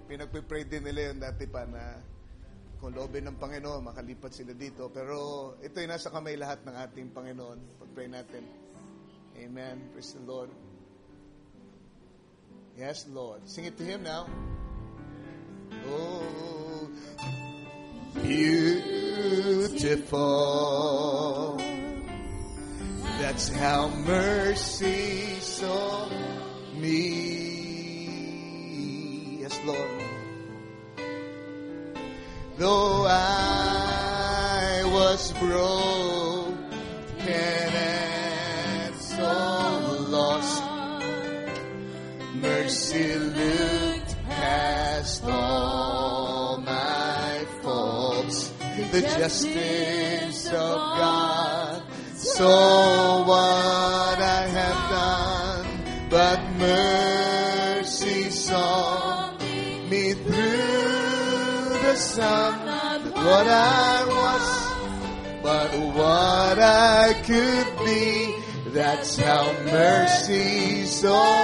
pinagpipray din nila yun dati pa na kung loobin ng Panginoon, makalipat sila dito. Pero ito ay nasa kamay lahat ng ating Panginoon. Pag-pray natin. Amen. Praise the Lord. Yes, Lord. Sing it to Him now. Oh, beautiful. That's how mercy saw me. Yes, Lord. Though I was broken and so lost, mercy looked past all my faults. The justice of God saw what I have done, but mercy saw me through the sun. What I was, but what I could be. That's how mercy saw.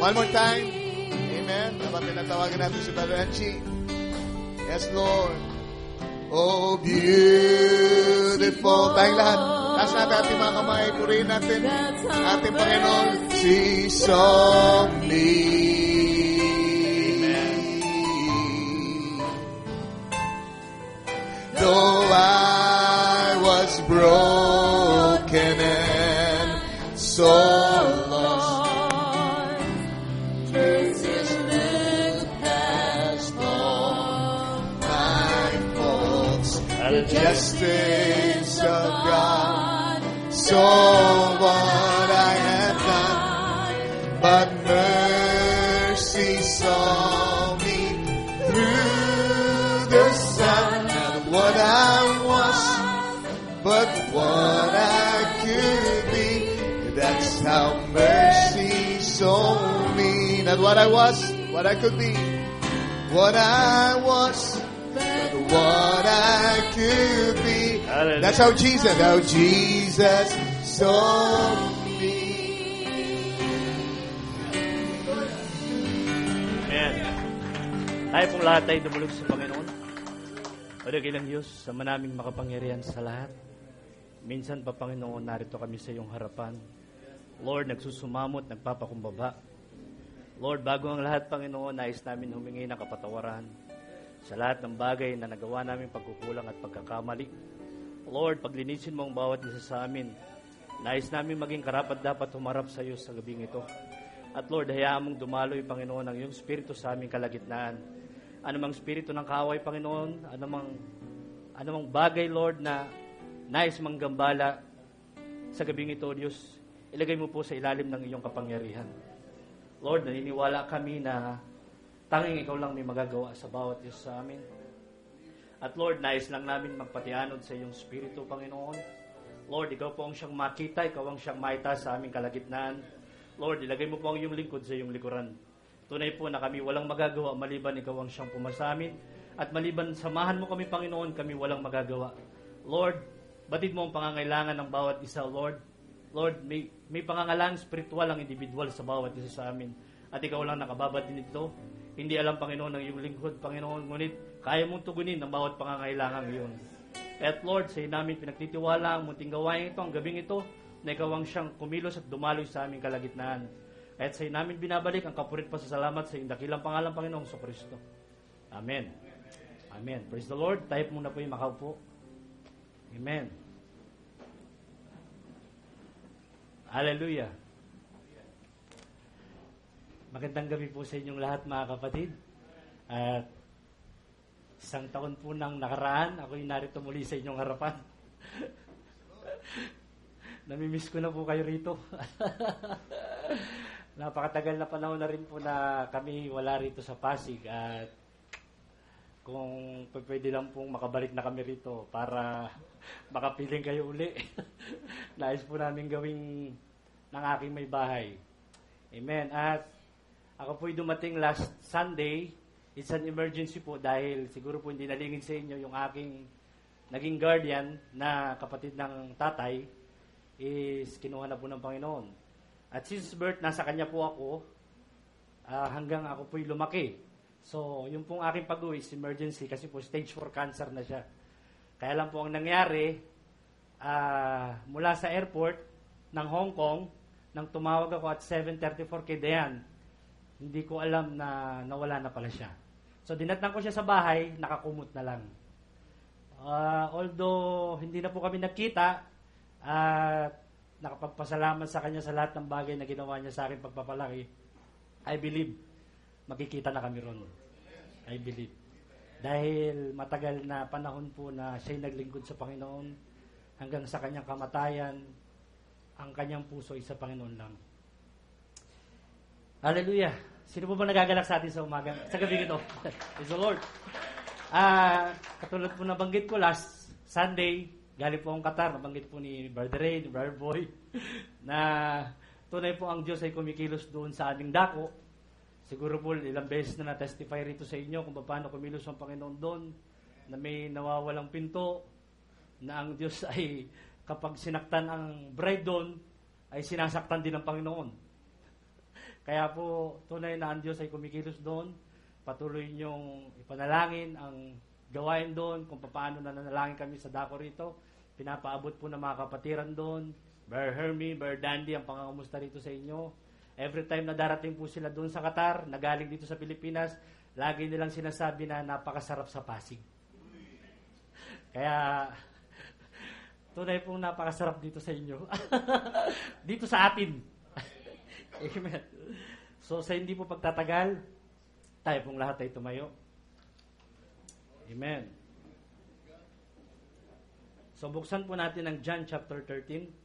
One more time. Amen. Dapat pinatawagan natin si Brother Anchi. Yes, Lord. Oh, beautiful. Tayong lahat. Taas natin ating mga kamay. Purihin natin ating Panginoon. She saw me. Though I was broken and so lost, Jesus looked past all my faults. The justice of God saw what I have done, but mercy saw me through the sun. What I was, but what I could be. That's how mercy saw me. Not what I was, what I could be. What I was, but what I could be. Hallelujah. That's how Jesus saw me. Amen. Tayo pong lahat ay dumulog sa Panginoon. O dakilang Diyos, sa manaming makapangyarihan sa lahat. Minsan pa, Panginoon, narito kami sa iyong harapan. Lord, nagsusumamot, nagpapakumbaba. Lord, bago ang lahat, Panginoon, nais namin humingi ng kapatawaran sa lahat ng bagay na nagawa namin pagkukulang at pagkakamali. Lord, paglinisin mo ang bawat isa sa amin. Nais namin maging karapat-dapat humarap sa iyo sa gabing ito. At Lord, hayaan mong dumaloy, Panginoon, ang iyong Espiritu sa aming kalagitnaan. Anumang spirito ng kaaway, Panginoon, anumang bagay, Lord, na nais manggambala sa gabing ito, Diyos, ilagay mo po sa ilalim ng iyong kapangyarihan. Lord, naniniwala kami na tanging ikaw lang may magagawa sa bawat isa sa amin. At Lord, nais lang namin magpatianod sa iyong spirito, Panginoon. Lord, ikaw po ang siyang makita, ikaw ang siyang maitaas sa aming kalagitnaan. Lord, ilagay mo po ang iyong lingkod sa iyong likuran. Tunay po na kami walang magagawa maliban ikaw ang siyang pumasamin. At maliban samahan mo kami, Panginoon, kami walang magagawa. Lord, batid mo ang pangangailangan ng bawat isa, Lord. Lord, may pangangailangan spiritual ang individual sa bawat isa sa amin. At ikaw lang nakababatid nito. Hindi alam, Panginoon, ng iyong lingkod, Panginoon. Ngunit kaya mong tugunin ang bawat pangangailangan iyon. At Lord, sa namin pinagtitiwala ang munting gawain ito, ang gabing ito, na ikaw ang siyang kumilos at dumaloy sa aming kalagitnaan. At sa namin binabalik ang kapurit pa sa salamat sa iyong dakilang pangalan, Panginoong Kristo. Amen. Amen. Praise the Lord. Tayo muna po yung makaupo. Amen. Hallelujah. Magandang gabi po sa inyong lahat, mga kapatid. At isang taon po nang nakaraan, ako'y narito muli sa inyong harapan. Namimiss ko na po kayo rito. Napakatagal na panahon na rin po na kami wala rito sa Pasig at kung pwede lang pong makabalik na kami rito para makapiling kayo uli. Nais po namin gawing ng aking may bahay. Amen. At ako po'y dumating last Sunday. It's an emergency po dahil siguro po hindi nalingin sa inyo yung aking naging guardian na kapatid ng tatay is kinuha na po ng Panginoon. At since birth, nasa kanya po ako hanggang ako po'y lumaki. So, yung pong aking pag-uwi is emergency kasi po stage 4 cancer na siya. Kaya lang po ang nangyari, mula sa airport ng Hong Kong, nang tumawag ako at 7:34 kay Dayan, hindi ko alam na nawala na pala siya. So, dinatnan ko siya sa bahay, nakakumot na lang. Although, hindi na po kami nagkita, nakapagpasalamat sa kanya sa lahat ng bagay na ginawa niya sa akin pagpapalaki, I believe, makikita na kami ron. I believe. Dahil matagal na panahon po na siya'y naglingkod sa Panginoon, hanggang sa kanyang kamatayan, ang kanyang puso ay sa Panginoon lang. Hallelujah! Sino po ba nagagalak sa atin sa umaga? Sa gabi ito? Praise the Lord! Katulad po nabanggit ko last Sunday, galing po akong Qatar, nabanggit po ni Brother Ray, ni Brother Boy, na tunay po ang Diyos ay kumikilos doon sa ating dako. Siguro po ilang beses na na-testify rito sa inyo kung paano kumilos ang Panginoon doon, na may nawawalang pinto, na ang Diyos ay kapag sinaktan ang bride doon, ay sinasaktan din ng Panginoon. Kaya po, tunay na ang Diyos ay kumikilos doon, patuloy niyong ipanalangin ang gawain doon, kung paano nananalangin kami sa dako rito. Pinapaabot po ng mga kapatiran doon, Brother Hermie, Brother Dandy, ang pangangamusta rito sa inyo. Every time na darating po sila doon sa Qatar, nagaling dito sa Pilipinas, lagi nilang sinasabi na napakasarap sa Pasig. Kaya, tunay pong napakasarap dito sa inyo. Dito sa atin. Amen. So, sa hindi po pagtatagal, tayo pong lahat ay tumayo. Amen. So, buksan po natin ang John chapter 13.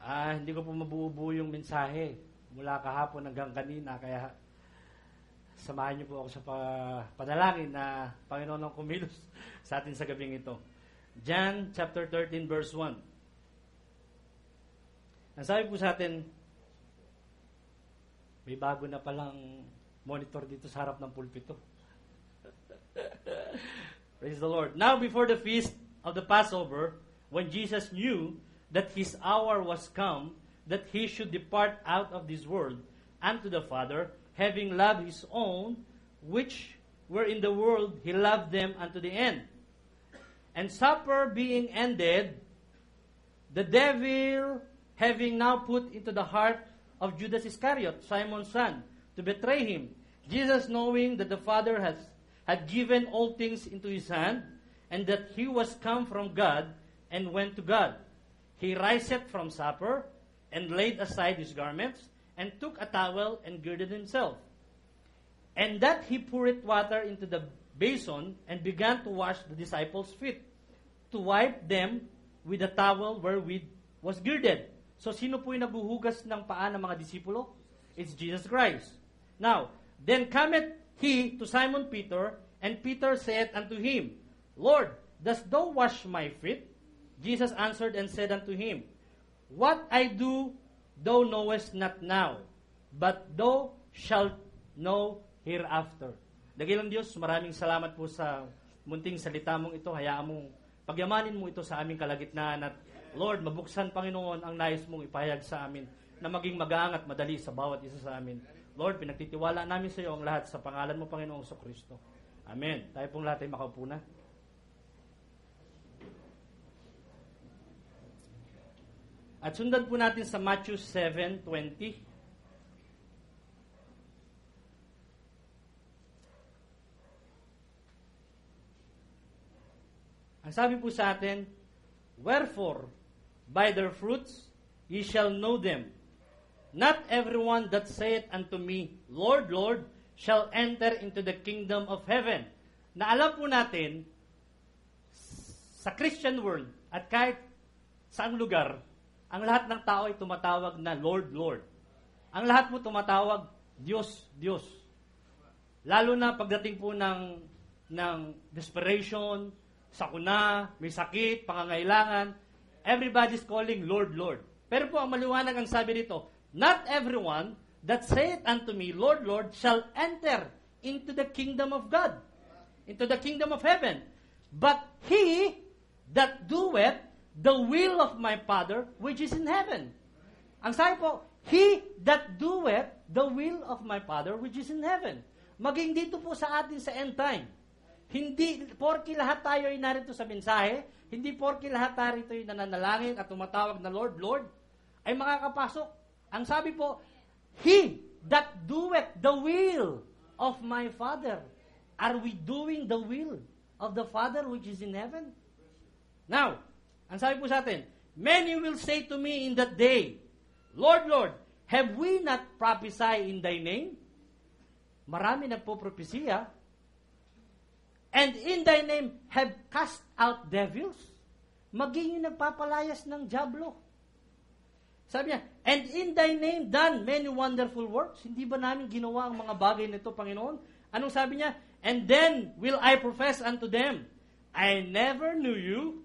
Hindi ko po mabuo-buo yung mensahe mula kahapon hanggang kanina, kaya samahan niyo po ako sa panalangin na Panginoon ang kumilos sa atin sa gabing ito. John chapter 13 verse 1. Ang sabi po sa atin, may bago na palang monitor dito sa harap ng pulpito. Praise the Lord. Now before the feast of the Passover, when Jesus knew that his hour was come, that he should depart out of this world unto the Father, having loved his own, which were in the world, he loved them unto the end. And supper being ended, the devil having now put into the heart of Judas Iscariot, Simon's son, to betray him, Jesus knowing that the Father had given all things into his hand, and that he was come from God, and went to God. He riseth from supper, and laid aside his garments, and took a towel, and girded himself. And that he poured water into the basin, and began to wash the disciples' feet, to wipe them with the towel wherewith was girded. So, sino po yung naghuhugas ng paa ng mga disipulo? It's Jesus Christ. Now, then cometh he to Simon Peter, and Peter said unto him, Lord, dost thou wash my feet? Jesus answered and said unto him, What I do thou knowest not now, but thou shalt know hereafter. Dakilang Diyos, maraming salamat po sa munting salita mong ito. Hayaan mong pagyamanin mo ito sa aming kalagitnaan at Lord, mabuksan Panginoon ang nais mong ipahayag sa amin na maging magaang at madali sa bawat isa sa amin. Lord, pinagtitiwala namin sa iyo ang lahat sa pangalan mo, Panginoong Kristo. Amen. Tayo pong lahat ay makaupo na. At sundan po natin sa Matthew 7:20. Ang sabi po sa atin, Wherefore, by their fruits ye shall know them. Not everyone that saith unto me, Lord, Lord, shall enter into the kingdom of heaven. Na alam po natin, sa Christian world, at kahit saang lugar, ang lahat ng tao ay tumatawag na Lord, Lord. Ang lahat po tumatawag, Diyos, Diyos. Lalo na pagdating po ng desperation, sakuna, may sakit, pangangailangan, everybody's calling Lord, Lord. Pero po ang maliwanag ang sabi dito, Not everyone that saith unto me, Lord, Lord, shall enter into the kingdom of God, into the kingdom of heaven. But he that doeth the will of my Father which is in heaven. Ang sabi po, he that doeth the will of my Father which is in heaven. Maging dito po sa atin sa end time. Hindi porki lahat tayo ay narito sa mensahe, hindi porki lahat tayo ay nananalangin at tumatawag na Lord, Lord, ay makakapasok. Ang sabi po, He that doeth the will of my Father. Are we doing the will of the Father which is in heaven? Now, ang sabi po sa atin, many will say to me in that day, Lord, Lord, have we not prophesied in thy name? Marami nagpo-propesya. And in thy name have cast out devils. Maging yung nagpapalayas ng diablo. Sabi niya, and in thy name done many wonderful works. Hindi ba namin ginawa ang mga bagay nito, Panginoon? Anong sabi niya? And then will I profess unto them, I never knew you.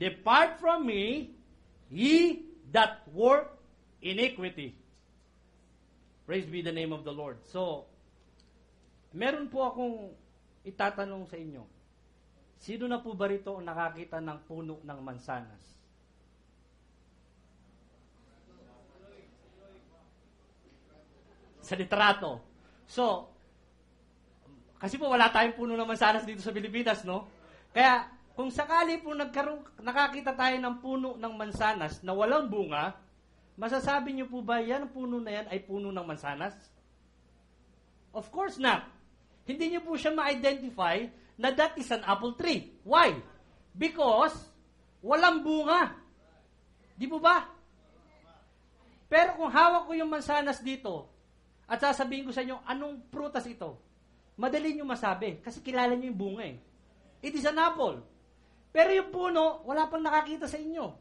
Depart from me, ye that work iniquity. Praise be the name of the Lord. So, meron po akong itatanong sa inyo. Sino na po ba rito ang nakakita ng puno ng mansanas? Sa litrato. So, kasi po wala tayong puno ng mansanas dito sa Pilipinas, no? Kaya, kung sakali po nakakita tayo ng puno ng mansanas na walang bunga, masasabi niyo po ba yan, ang puno na yan ay puno ng mansanas? Of course not. Hindi niyo po siya ma-identify na that is an apple tree. Why? Because walang bunga. Di po ba? Pero kung hawak ko yung mansanas dito at sasabihin ko sa inyo, anong prutas ito? Madali niyo masabi kasi kilala niyo yung bunga eh. It is an apple. Pero yung puno, wala pang nakakita sa inyo.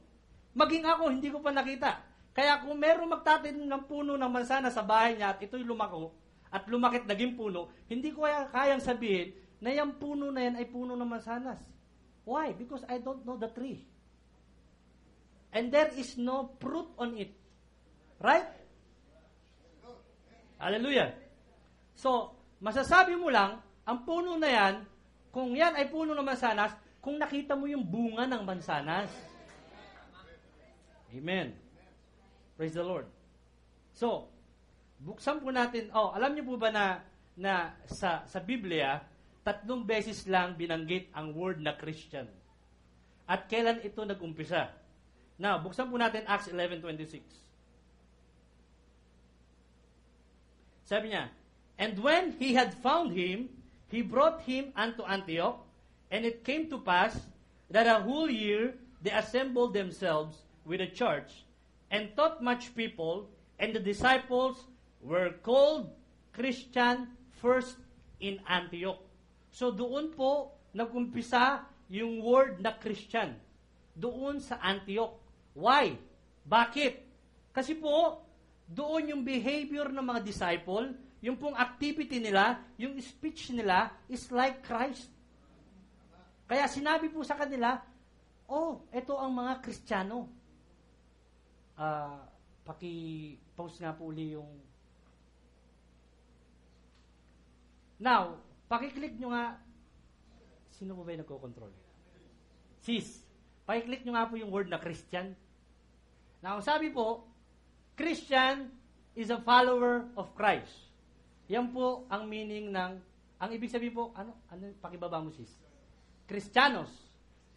Maging ako, hindi ko pa nakita. Kaya kung meron magtatanim ng puno ng mansanas sa bahay niya at ito'y lumako at lumakit naging puno, hindi ko kayang sabihin na yung puno na yan ay puno ng mansanas. Why? Because I don't know the tree. And there is no fruit on it. Right? Hallelujah. So, masasabi mo lang, ang puno na yan, kung yan ay puno ng mansanas, kung nakita mo yung bunga ng mansanas. Amen. Praise the Lord. So, buksan po natin, alam niyo po ba na sa Biblia, 3 beses lang binanggit ang word na Christian. At kailan ito nag-umpisa? Now, buksan po natin Acts 11:26. Sabi niya, and when he had found him, he brought him unto Antioch, and it came to pass that a whole year they assembled themselves with a church, and taught much people, and the disciples were called Christian first in Antioch. So doon po nag-umpisa yung word na Christian. Doon sa Antioch. Why? Bakit? Kasi po, doon yung behavior ng mga disciple, yung pong activity nila, yung speech nila is like Christ. Kaya sinabi po sa kanila, ito ang mga Kristiyano. Paki-post nga po uli yung... Now, paki-click nyo nga, sino po ba yung nagko-control? Sis, paki-click nyo nga po yung word na Christian. Now, sabi po, Christian is a follower of Christ. Yan po ang meaning ng, ang ibig sabihin po, ano pakibaba mo sis? Christianos,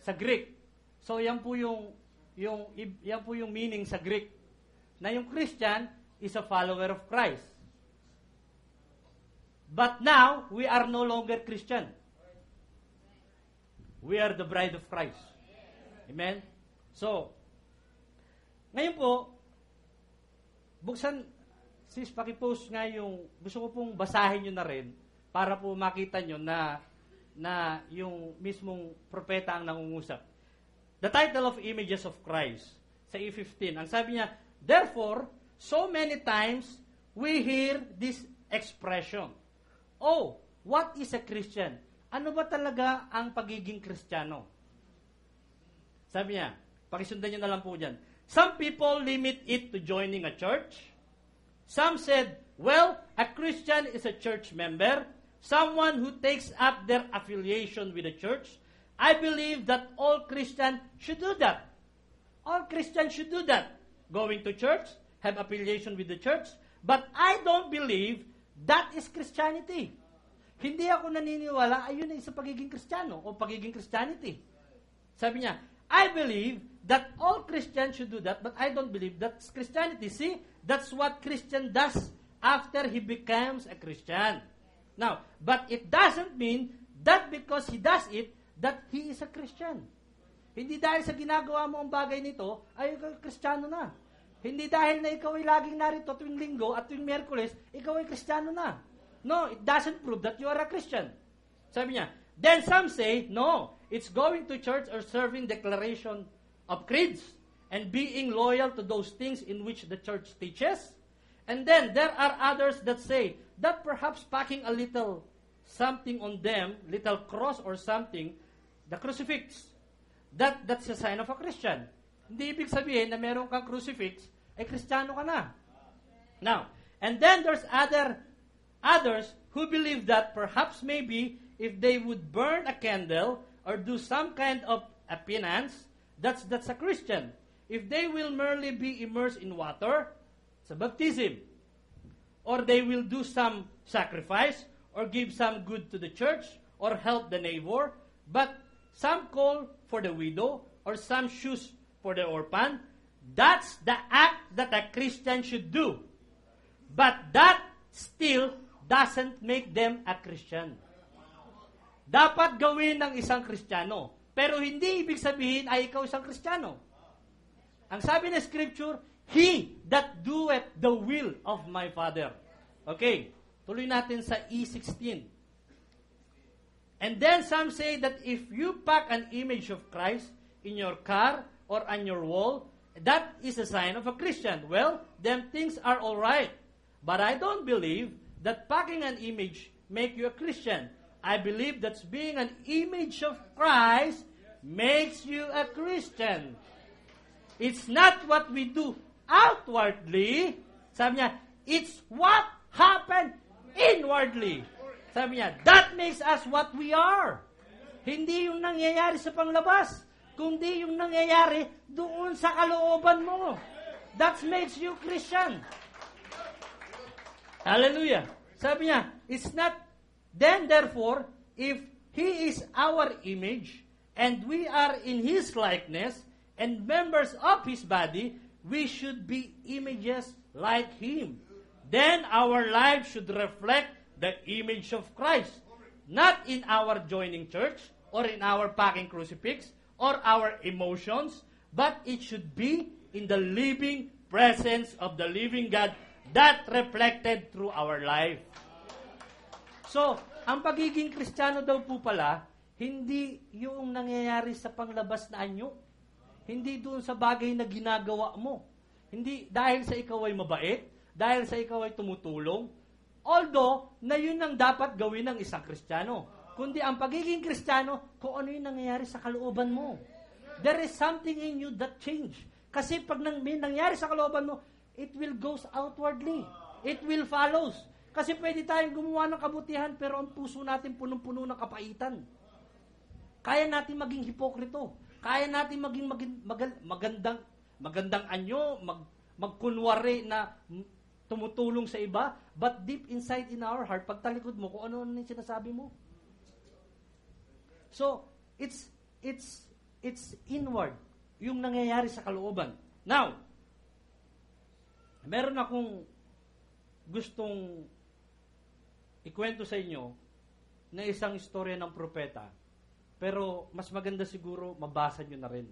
sa Greek. So, yan po yung meaning sa Greek. Na yung Christian is a follower of Christ. But now, we are no longer Christian. We are the bride of Christ. Amen? So, ngayon po, buksan, sis, pakipost nga yung, gusto ko pong basahin nyo na rin, para po makita nyo na yung mismong propeta ang nangungusap. The title of Images of Christ, sa E15, ang sabi niya, therefore, so many times, we hear this expression, what is a Christian? Ano ba talaga ang pagiging Kristiyano? Sabi niya, pakisundan niyo na lang po dyan. Some people limit it to joining a church. Some said, well, a Christian is a church member, someone who takes up their affiliation with the church. I believe that all Christians should do that. All Christians should do that. Going to church, have affiliation with the church. But I don't believe that is Christianity. Hindi ako naniniwala, ayun ay sa pagiging Kristiyano o pagiging Christianity. Sabi niya, I believe that all Christians should do that, but I don't believe that's Christianity. See, that's what Christian does after he becomes a Christian. Now, but it doesn't mean that because he does it, that he is a Christian. Hindi dahil sa ginagawa mo ang bagay nito, ay ikaw Kristiyano na. Hindi dahil na ikaw ay laging narito tuwing linggo at tuwing Miyerkules, ikaw ay Kristiyano na. No, it doesn't prove that you are a Christian. Sabi niya, then some say, no, it's going to church or serving declaration of creeds and being loyal to those things in which the church teaches. And then there are others that say that perhaps packing a little something on them, little cross or something, the crucifix, that's a sign of a Christian. Hindi ibig sabihin na meron kang crucifix, ay Kristiyano ka na. Now, and then there's others who believe that perhaps maybe if they would burn a candle or do some kind of a penance, that's a Christian. If they will merely be immersed in water, sa baptism, or they will do some sacrifice, or give some good to the church, or help the neighbor, but some call for the widow, or some shoes for the orphan, that's the act that a Christian should do. But that still doesn't make them a Christian. Dapat gawin ng isang Kristiyano, pero hindi ibig sabihin ay ikaw isang Kristiyano. Ang sabi ng Scripture, He that doeth the will of my Father. Okay, tuloy natin sa E16. And then some say that if you pack an image of Christ in your car or on your wall, that is a sign of a Christian. Well, them things are all right. But I don't believe that packing an image make you a Christian. I believe that being an image of Christ makes you a Christian. It's not what we do outwardly. Sabi niya, it's what happened inwardly. Sabi niya, that makes us what we are. Hindi yung nangyayari sa panglabas, kundi yung nangyayari doon sa kalooban mo. That makes you Christian. Hallelujah. Sabi niya, it's not, then therefore, if He is our image, and we are in His likeness, and members of His body, we should be images like Him. Then our lives should reflect the image of Christ. Not in our joining church, or in our packing crucifix, or our emotions, but it should be in the living presence of the living God that reflected through our life. So, ang pagiging Kristiyano daw po pala, hindi yung nangyayari sa panglabas na anyo. Hindi doon sa bagay na ginagawa mo. Hindi dahil sa ikaw ay mabait, dahil sa ikaw ay tumutulong, although na yun ang dapat gawin ng isang Kristiyano. Kundi ang pagiging Kristiyano, kung ano yung nangyayari sa kalooban mo. There is something in you that change. Kasi pag may nangyari sa kalooban mo, it will goes outwardly. It will follows. Kasi pwede tayong gumawa ng kabutihan, pero ang puso natin punong-puno ng kapaitan. Kaya natin maging hipokrito. Kaya natin maging magandang anyo, magkunwari na tumutulong sa iba, but deep inside in our heart, pag talikod mo, kung ano yung sinasabi mo. So, it's inward, yung nangyayari sa kalooban. Now, meron akong gustong ikwento sa inyo na isang istorya ng propeta, pero mas maganda siguro mabasa nyo na rin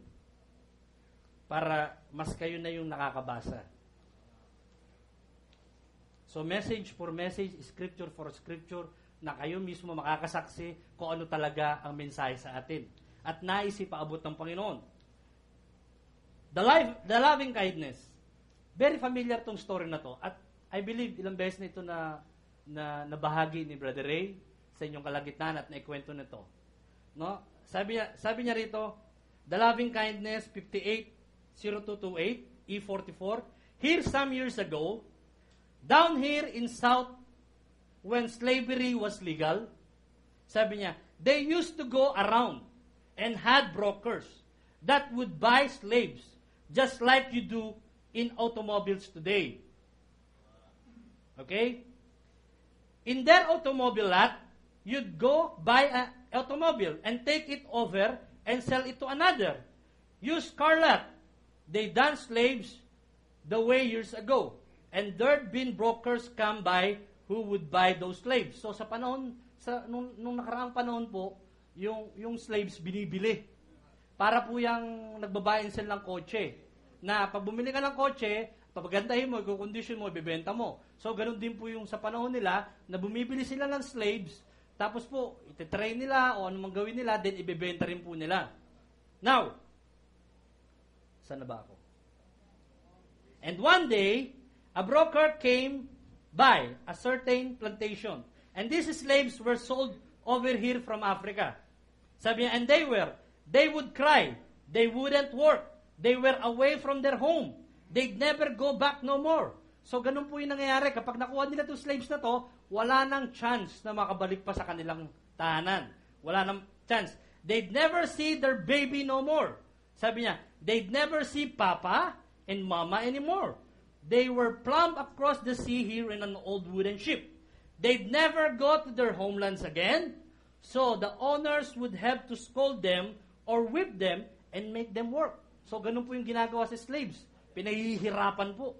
para mas kayo na yung nakakabasa. So, message for message, scripture for scripture, na kayo mismo makakasaksi kung ano talaga ang mensahe sa atin. At nais ipaabot ng Panginoon. The loving kindness. Very familiar tong story na to. At I believe ilang beses na ito na nabahagi ni Brother Ray sa inyong kalagitnaan at naikwento nito. No? Sabi niya rito, the loving kindness 580228 E44. Here some years ago, down here in South, when slavery was legal, sabi niya, they used to go around and had brokers that would buy slaves just like you do in automobiles today. Okay? In their automobile lot, you'd go buy an automobile and take it over and sell it to another. Use car lot. They done slaves the way years ago. And there'd been brokers come by who would buy those slaves. So sa panahon, nung nakaraang panahon po, yung slaves binibili. Para po yung nagbabayin sila ng kotse. Na pag bumili ka ng kotse, papagandahin mo, i-condition mo, ibibenta mo. So, ganun din po yung sa panahon nila, na bumibili sila ng slaves, tapos po, ititrain nila, o anumang gawin nila, then ibibenta rin po nila. Now, saan na ba ako? And one day, a broker came by a certain plantation. And these slaves were sold over here from Africa. Sabi niya, and they would cry, they wouldn't work, they were away from their home, they'd never go back no more. So, ganun po yung nangyayari. Kapag nakuha nila itong slaves na to, wala nang chance na makabalik pa sa kanilang tahanan. Wala nang chance. They'd never see their baby no more. Sabi niya, they'd never see Papa and Mama anymore. They were plumbed across the sea here in an old wooden ship. They'd never go to their homelands again, so the owners would have to scold them or whip them and make them work. So, ganun po yung ginagawa sa slaves. Pinahihirapan po.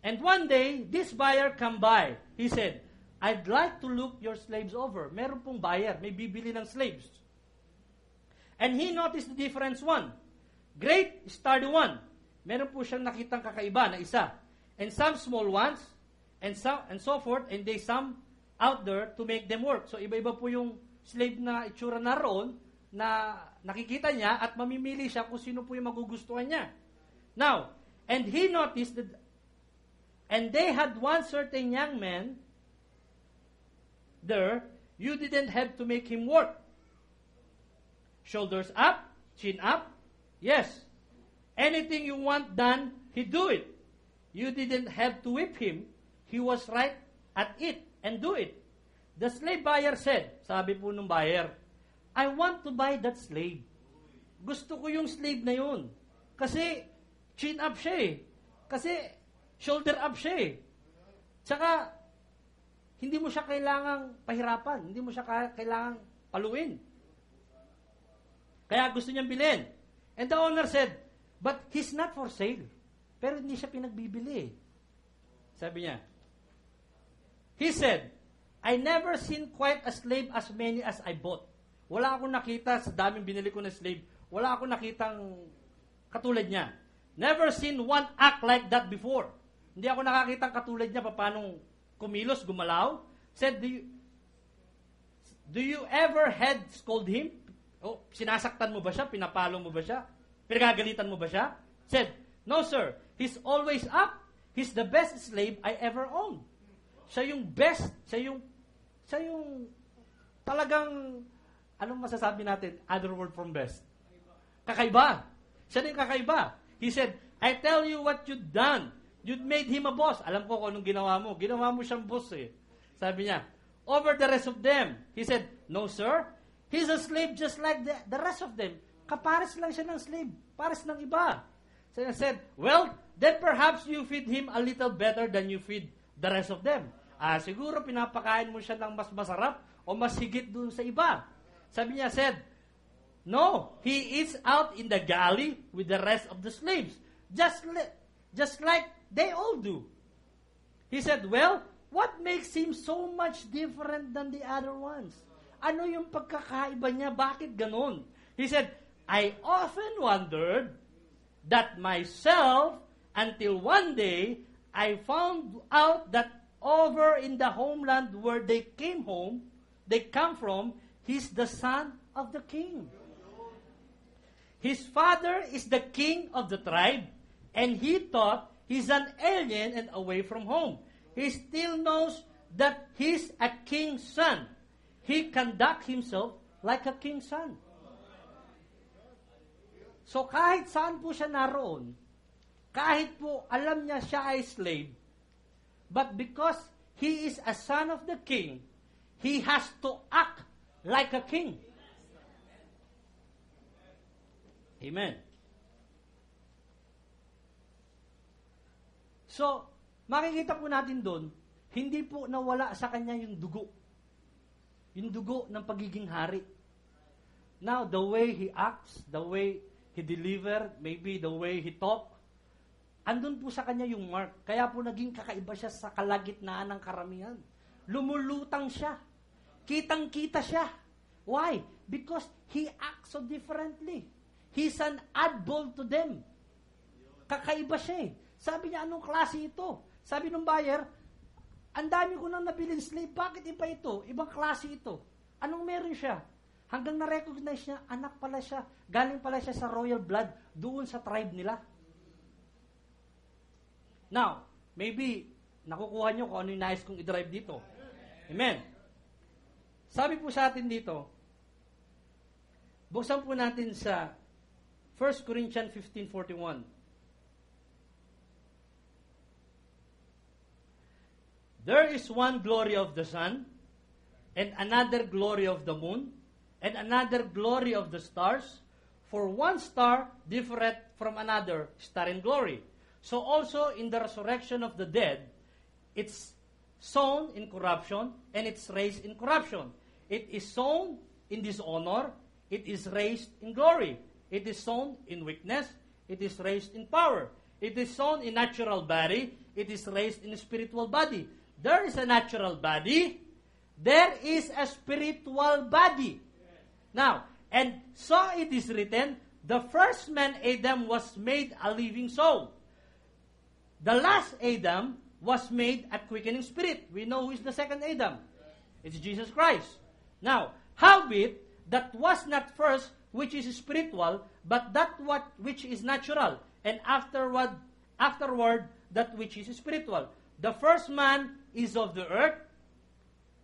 And one day, this buyer come by. He said, I'd like to look your slaves over. Meron pong buyer, may bibili ng slaves. And he noticed the difference one. Great, sturdy one. Meron po siyang nakitang kakaiba na isa. And some small ones, and so forth, and they some out there to make them work. So, iba-iba po yung slave na itsura na roon, na nakikita niya at mamimili siya kung sino po yung magugustuhan niya. Now, and he noticed that, and they had one certain young man there, you didn't have to make him work. Shoulders up, chin up, yes. Anything you want done, he'd do it. You didn't have to whip him. He was right at it and do it. The slave buyer said, sabi po nung buyer, I want to buy that slave. Gusto ko yung slave na yun. Kasi chin up siya eh. Kasi shoulder up siya eh. Tsaka, hindi mo siya kailangang pahirapan. Hindi mo siya kailangang paluin. Kaya gusto niyang bilhin. And the owner said, but he's not for sale. Pero hindi siya pinagbibili. Sabi niya, he said, I never seen quite a slave as many as I bought. Wala akong nakita sa daming binili ko na slave. Wala akong nakitang katulad niya. Never seen one act like that before. Hindi ako nakakitang katulad niya paano kumilos, gumalaw. Said, do you ever had scold him? O, sinasaktan mo ba siya? Pinapalo mo ba siya? Pinagagalitan mo ba siya? Said, no sir, he's always up. He's the best slave I ever owned. Siya yung best, siya yung talagang, anong masasabi natin? Other word from best. Kakaiba. Siya na yung kakaiba. He said, I tell you what you've done. You'd made him a boss. Alam ko kung anong ginawa mo. Ginawa mo siyang boss eh. Sabi niya, over the rest of them. He said, no sir, he's a slave just like the rest of them. Kapares lang siya ng slave. Pares ng iba. So I said, well, then perhaps you feed him a little better than you feed the rest of them. Siguro pinapakain mo siya ng mas masarap o mas higit dun sa iba. Sabi niya, said, no, he is out in the galley with the rest of the slaves. Just like they all do. He said, well, what makes him so much different than the other ones? Ano yung pagkakaiba niya? Bakit ganon? He said, I often wondered that myself until one day I found out that over in the homeland where they come from, he's the son of the king. His father is the king of the tribe, and he thought he's an alien and away from home. He still knows that he's a king's son. He conducts himself like a king's son. So kahit saan po siya naroon, kahit po alam niya siya ay slave, but because he is a son of the king, he has to act like a king. Amen. So, makikita po natin doon, hindi po nawala sa kanya yung dugo. Yung dugo ng pagiging hari. Now, the way he acts, the way he delivered, maybe the way he talk, andun po sa kanya yung mark. Kaya po naging kakaiba siya sa kalagitnaan ng karamihan. Lumulutang siya. Kitang-kita siya. Why? Because he acts so differently. He's an oddball to them. Kakaiba siya eh. Sabi niya, anong klase ito? Sabi ng buyer, ang dami ko nang nabiling slave. Bakit iba ito? Ibang klase ito. Anong meron siya? Hanggang na-recognize niya, anak pala siya. Galing pala siya sa royal blood doon sa tribe nila. Now, maybe, nakukuha niyo kung ano yung nais kong i-drive dito. Amen. Sabi po sa atin dito, buksan po natin sa 1 Corinthians 15:41. There is one glory of the sun, and another glory of the moon, and another glory of the stars, for one star differeth from another star in glory. So also in the resurrection of the dead, it's sown in corruption, and it's raised in corruption. It is sown in dishonor, it is raised in glory. It is sown in weakness, it is raised in power. It is sown in natural body, it is raised in spiritual body. There is a natural body, there is a spiritual body. Now, and so it is written, the first man Adam was made a living soul. The last Adam was made a quickening spirit. We know who is the second Adam. It's Jesus Christ. Now, howbeit, that was not first which is spiritual, but that which is natural, and afterward that which is spiritual. The first man is of the earth,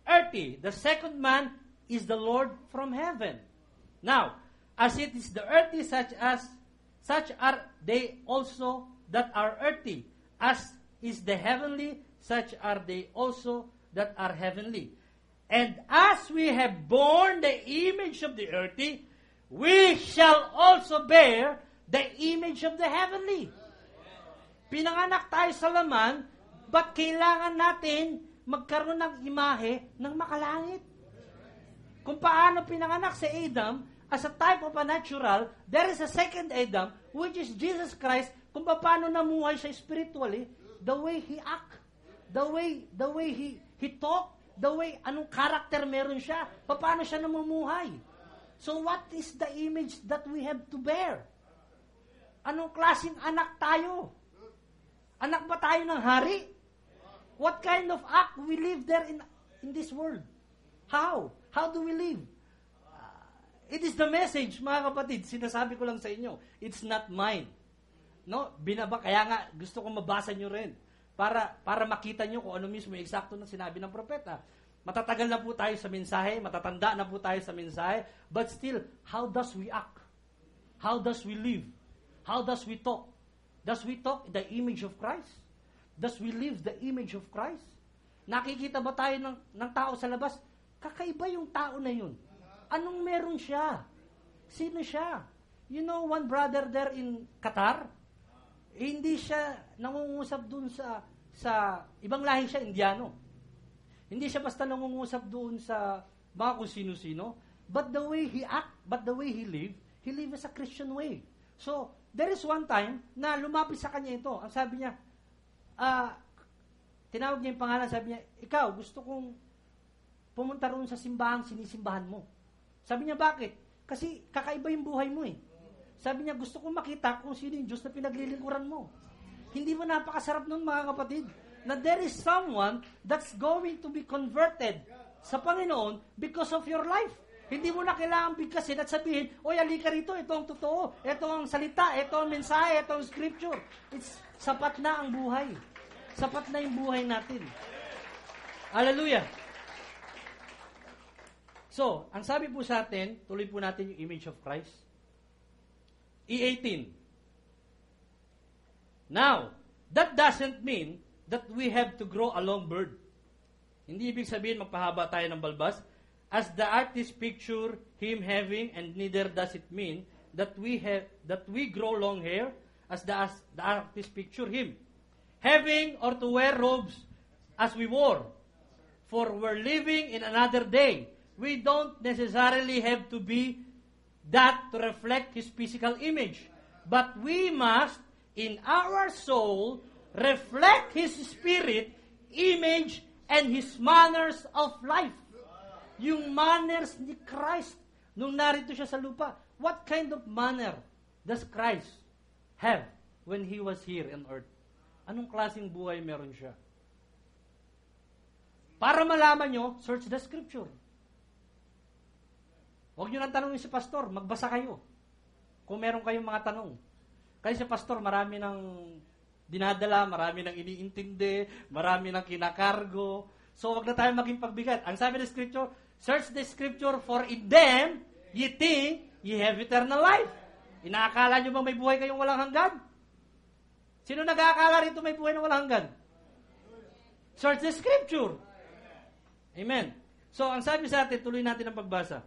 earthy. The second man is the Lord from heaven. Now, as it is the earthy, such are they also that are earthy. As is the heavenly, such are they also that are heavenly. And as we have borne the image of the earthy, we shall also bear the image of the heavenly. Pinanganak tayo sa laman, but kailangan natin magkaroon ng imahe ng makalangit. Kung paano pinanganak si Adam, as a type of a natural, there is a second Adam, which is Jesus Christ, kung paano namuhay siya spiritually, the way he act, the way he talk, the way, anong character meron siya, paano siya namumuhay. So what is the image that we have to bear? Anong klaseng anak tayo? Anak ba tayo ng hari? What kind of act we live there in this world? How? How do we live? It is the message, mga kapatid. Sinasabi ko lang sa inyo. It's not mine. No? Kaya nga, gusto kong mabasa nyo rin. Para makita nyo kung ano mismo yung eksakto na sinabi ng propeta. Matatagal na po tayo sa mensahe, matatanda na po tayo sa mensahe, but still, how does we act? How does we live? How does we talk? Does we talk the image of Christ? Does we live the image of Christ? Nakikita ba tayo ng tao sa labas? Kakaiba yung tao na yun. Anong meron siya? Sino siya? You know, one brother there in Qatar, hindi siya nangungusap dun sa ibang lahi siya, Indiano. Hindi siya basta nangungusap doon sa mga kung sino-sino, but the way he act, but the way he live as a Christian way. So, there is one time na lumapit sa kanya ito. Ang sabi niya, tinawag niya yung pangalan, sabi niya, ikaw, gusto kong pumunta roon sa simbahan, sinisimbahan mo. Sabi niya, bakit? Kasi kakaiba yung buhay mo eh. Sabi niya, gusto kong makita kung sino yung Diyos na pinaglilingkuran mo. Hindi mo napakasarap nun, mga kapatid, na there is someone that's going to be converted sa Panginoon because of your life. Hindi mo na kailangan bigkasin at sabihin, oy, alika rito, ito ang totoo, ito ang salita, ito ang mensahe, ito ang scripture. It's sapat na ang buhay. Sapat na yung buhay natin. Hallelujah! So, ang sabi po sa atin, tuloy po natin yung image of Christ. E18. Now, that doesn't mean that we have to grow a long beard. Hindi ibig sabihin magpahaba tayo ng balbas. As the artist picture him having, and neither does it mean that we grow long hair as the artist picture him having, or to wear robes as we were. For we're living in another day. We don't necessarily have to be that to reflect His physical image. But we must, in our soul, reflect His spirit, image, and His manners of life. Yung manners ni Christ, nung narito siya sa lupa. What kind of manner does Christ have when He was here on earth? Anong klaseng buhay meron siya? Para malaman nyo, search the scripture. Huwag nyo nang tanongin si pastor, magbasa kayo. Kung meron kayong mga tanong. Kasi si pastor, marami ng dinadala, marami ng iniintindi, marami ng kinakargo. So, wag na tayo maging pagbigat. Ang sabi ng scripture, search the scripture, for in them ye think ye have eternal life. Inaakala nyo bang may buhay kayong walang hanggan? Sino nag-aakala rito may buhay na walang hanggan? Search the scripture. Amen. So, ang sabi sa atin, tuloy natin ang pagbasa.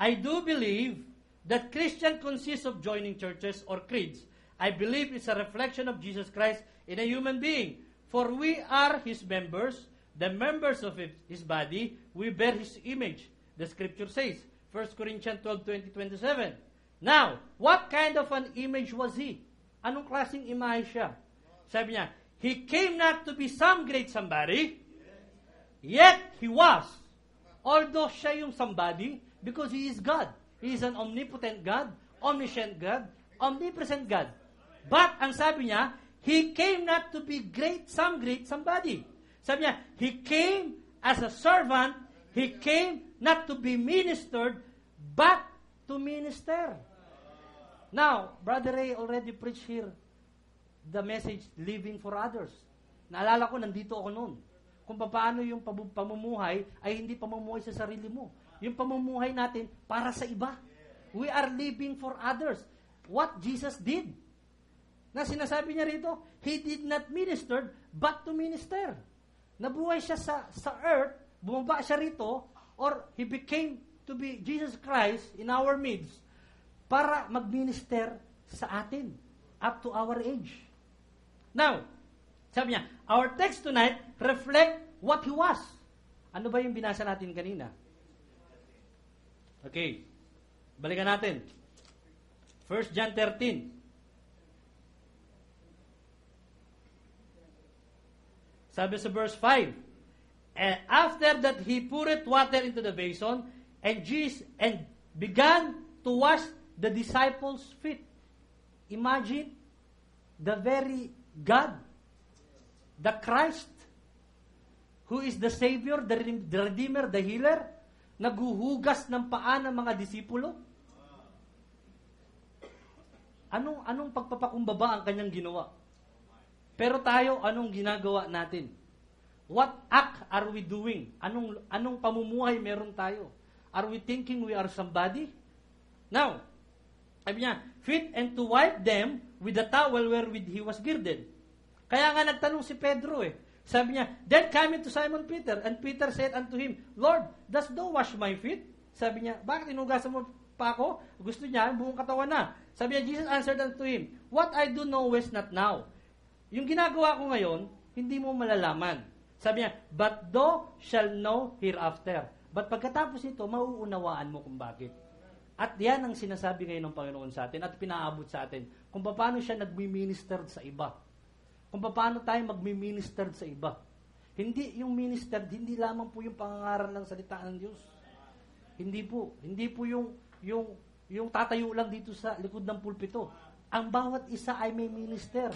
I do believe that Christian consists of joining churches or creeds. I believe it's a reflection of Jesus Christ in a human being. For we are His members, the members of His body, we bear His image. The scripture says, 1 Corinthians 12:20-27. Now, what kind of an image was He? Anong klaseng imahe siya? Sabi niya, He came not to be some great somebody, yet He was. Although siya yung somebody, because He is God. He is an omnipotent God, omniscient God, omnipresent God. But, ang sabi niya, He came not to be great somebody. Sabi niya, He came as a servant, He came not to be ministered, but to minister. Now, Brother Ray already preached here the message, living for others. Naalala ko, nandito ako noon. Kung paano yung pamumuhay ay hindi pamumuhay sa sarili mo. Yung pamumuhay natin para sa iba. We are living for others. What Jesus did. Na sinasabi niya rito, He did not minister, but to minister. Nabuhay siya sa earth, bumaba siya rito, or He became to be Jesus Christ in our midst para mag-minister sa atin up to our age. Now, sabi niya, our text tonight reflect what He was. Ano ba yung binasa natin kanina? Okay. Balikan natin. 1 John 13. Sabi sa verse 5, and after that He poured water into the basin, and began to wash the disciples' feet. Imagine, the very God, the Christ, who is the Savior, the Redeemer, the Healer, naghuhugas ng paa ng mga disipulo. Anong pagpapakumbaba ang kanyang ginawa? Pero tayo, anong ginagawa natin? What act are we doing? Anong pamumuhay meron tayo? Are we thinking we are somebody? Now, sabi niya, fit and to wipe them with the towel wherewith he was girded. Kaya nga nagtanong si Pedro Sabi niya, then coming to Simon Peter, and Peter said unto him, Lord, dost thou wash my feet? Sabi niya, bakit inugasan mo pa ako? Gusto niya, buong katawan na. Sabi niya, Jesus answered unto him, what I do knowest not now. Yung ginagawa ko ngayon, hindi mo malalaman. Sabi niya, but thou shall know hereafter. But pagkatapos nito, mauunawaan mo kung bakit. At yan ang sinasabi ngayon ng Panginoon sa atin at pinaabot sa atin kung paano siya nagmi-minister sa iba. Kung paano tayo magmi-minister sa iba. Hindi yung minister, hindi lamang po yung pangangaral ng salita ng Diyos. Hindi po yung tatayo lang dito sa likod ng pulpito. Ang bawat isa ay may minister.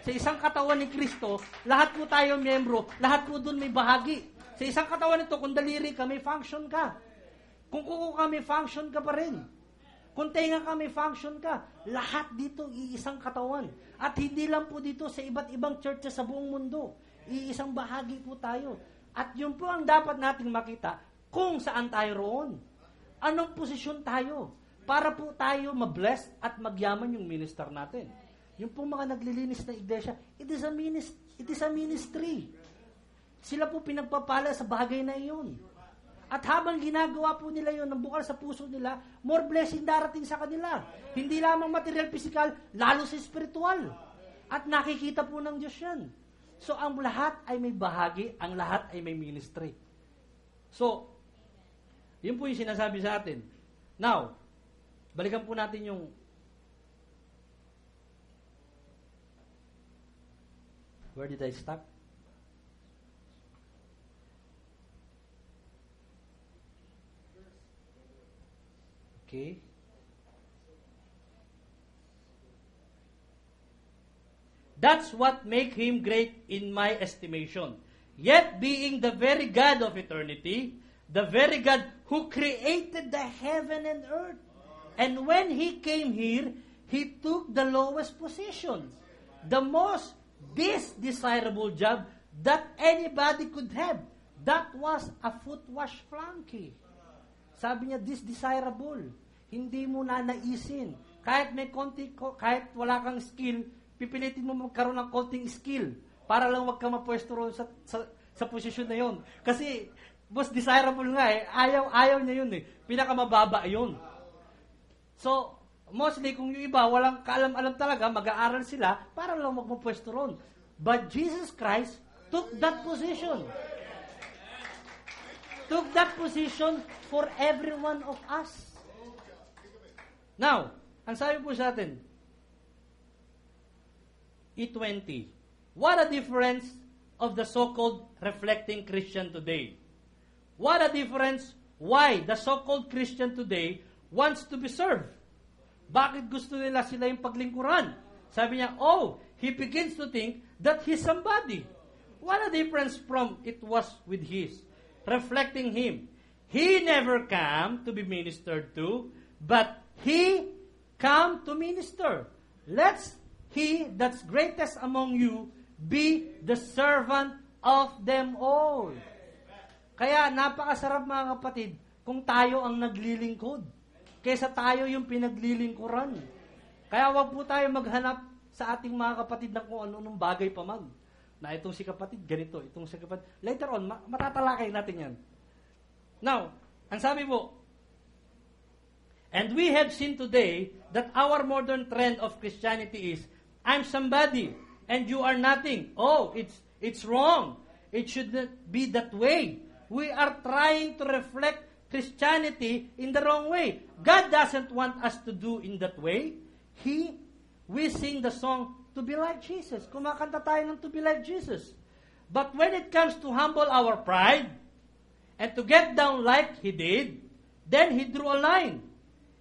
Sa isang katawan ni Kristo, lahat po tayo miyembro, lahat po doon may bahagi. Sa isang katawan nito, kung daliri ka, may function ka. Kung kuko ka, may function ka pa rin. Kung tenga ka, may function ka. Lahat dito, iisang katawan. At hindi lang po dito sa iba't ibang churches sa buong mundo. Iisang bahagi po tayo. At yun po ang dapat nating makita kung saan tayo roon. Anong posisyon tayo? Para po tayo mabless at magyaman yung minister natin. Yung po mga naglilinis na iglesia, it is a ministry. Sila po pinagpapala sa bagay na iyon. At habang ginagawa po nila yun, ng bukal sa puso nila, more blessing darating sa kanila. Hindi lamang material, physical, lalo sa spiritual. At nakikita po ng Diyos yan. So, ang lahat ay may bahagi, ang lahat ay may ministry. So, yun po yung sinasabi sa atin. Now, balikan po natin yung where did I stop? Okay. That's what make him great in my estimation. Yet being the very God of eternity, the very God who created the heaven and earth. And when he came here, he took the lowest position, the most desirable job that anybody could have. That was a foot wash flunky. Sabi niya, desirable. Hindi mo na naisin. Kahit may konti, kahit wala kang skill, pipilitin mo magkaroon ng konting skill para lang wag ka mapwesto roon sa posisyon na yon. Kasi, boss, desirable nga eh. Ayaw niya yun eh. Pinakamababa yun. So, mostly, kung yung iba, walang kaalam-alam talaga, mag-aaral sila para lang magmapwesto roon. But Jesus Christ took that position. Took that position for every one of us. Now, ang sabi po sa atin, E20. What a difference of the so-called reflecting Christian today. What a difference why the so-called Christian today wants to be served. Bakit gusto nila sila yung paglingkuran? Sabi niya, he begins to think that he's somebody. What a difference from it was with his. Reflecting him. He never came to be ministered to, but he came to minister. Let's he that's greatest among you be the servant of them all. Kaya napakasarap mga kapatid kung tayo ang naglilingkod kaysa tayo yung pinaglilingkuran. Kaya wag po tayo maghanap sa ating mga kapatid ng kung ano-anong bagay pa man. Na itong si kapatid, ganito. Itong si kapatid. Later on, matatalakay natin yan. Now, ang sabi po, and we have seen today that our modern trend of Christianity is, I'm somebody, and you are nothing. It's wrong. It should not be that way. We are trying to reflect Christianity in the wrong way. God doesn't want us to do in that way. We sing the song, to be like Jesus. Kumakanta tayo ng to be like Jesus. But when it comes to humble our pride, and to get down like He did, then He drew a line.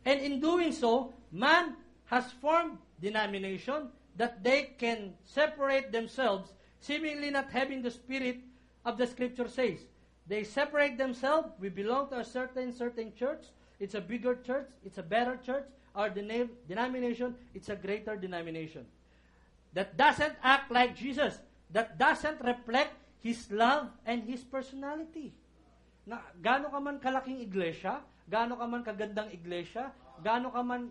And in doing so, man has formed denomination that they can separate themselves, seemingly not having the spirit of the Scripture says. They separate themselves. We belong to a certain church. It's a bigger church. It's a better church. Our denomination, it's a greater denomination. That doesn't act like Jesus. That doesn't reflect His love and His personality. Na, gaano ka man kalaking iglesia, gaano ka man kagandang iglesia, gaano ka man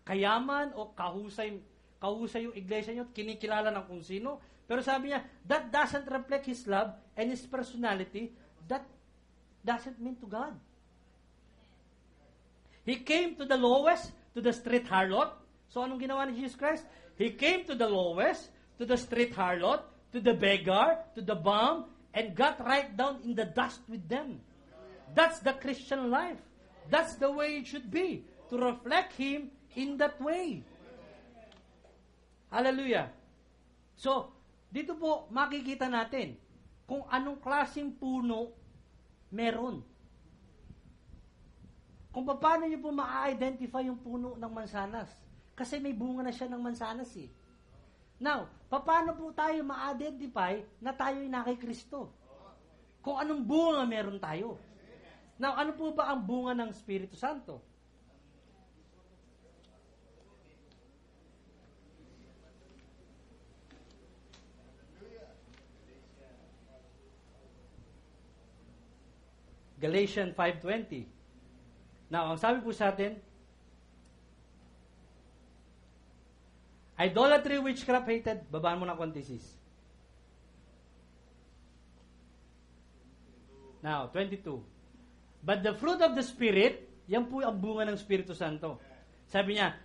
kayaman o kahusay yung iglesia nyo, kinikilala ng kung sino. Pero sabi niya, that doesn't reflect His love and His personality. That doesn't mean to God. He came to the lowest, to the street harlot. So anong ginawa ni Jesus Christ? He came to the lowest, to the street harlot, to the beggar, to the bum, and got right down in the dust with them. That's the Christian life. That's the way it should be, to reflect Him in that way. Hallelujah. So, dito po makikita natin kung anong klaseng puno meron. Kung paano niyo po ma-identify yung puno ng mansanas. Kasi may bunga na siya ng mansanas eh. Now, paano po tayo ma-identify na tayo'y nakay Kristo? Kung anong bunga meron tayo. Now, ano po ba ang bunga ng Espiritu Santo? Galatians 5:20. Now, ang sabi po sa atin, idolatry, witchcraft, hated. Babaan mo na konti, sis. Now, 22. But the fruit of the Spirit, yan po ang bunga ng Espiritu Santo. Sabi niya,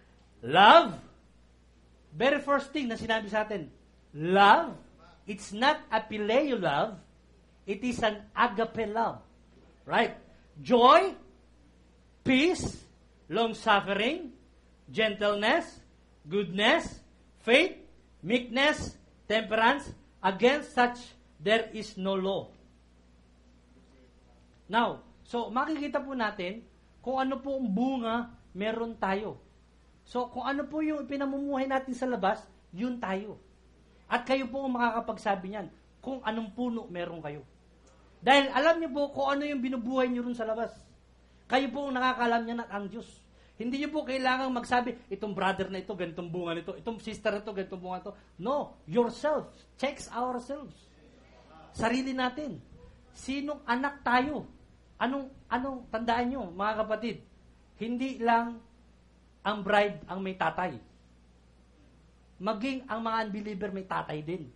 love, Very first thing na sinabi sa atin, love, it's not a phileo love, it is an agape love. Right? Joy, peace, long-suffering, gentleness, goodness, faith, meekness, temperance. Against such, there is no law. Now, so makikita po natin kung ano po ang bunga meron tayo. So, kung ano po yung pinamumuhay natin sa labas, yun tayo. At kayo po ang makakapagsabi niyan kung anong puno meron kayo. Dahil alam niyo po kung ano yung binubuhay niyo rin sa labas. Kayo po ang nakakalam niyan at ang Diyos. Hindi niyo po kailangang magsabi, itong brother na ito, ganitong bunga nito, itong sister na ito, ganitong bunga nito. No, yourself. Checks ourselves. Sarili natin. Sinong anak tayo? Anong tandaan niyo, mga kapatid? Hindi lang ang bride ang may tatay. Maging ang mga unbeliever may tatay din.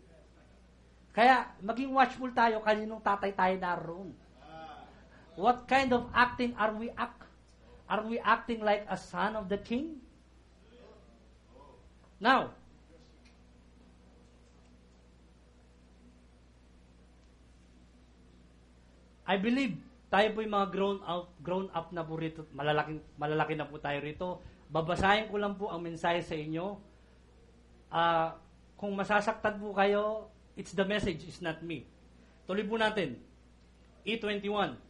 Kaya, maging watchful tayo kaninong tatay tayo naroon. What kind of acting are we act? Are we acting like a son of the king? Now, I believe tayo po yung mga grown up na po rito, malalaki na po tayo rito. Babasahin ko lang po ang mensahe sa inyo. Kung masasaktan po kayo, it's the message, it's not me. Tuloy po natin. E21.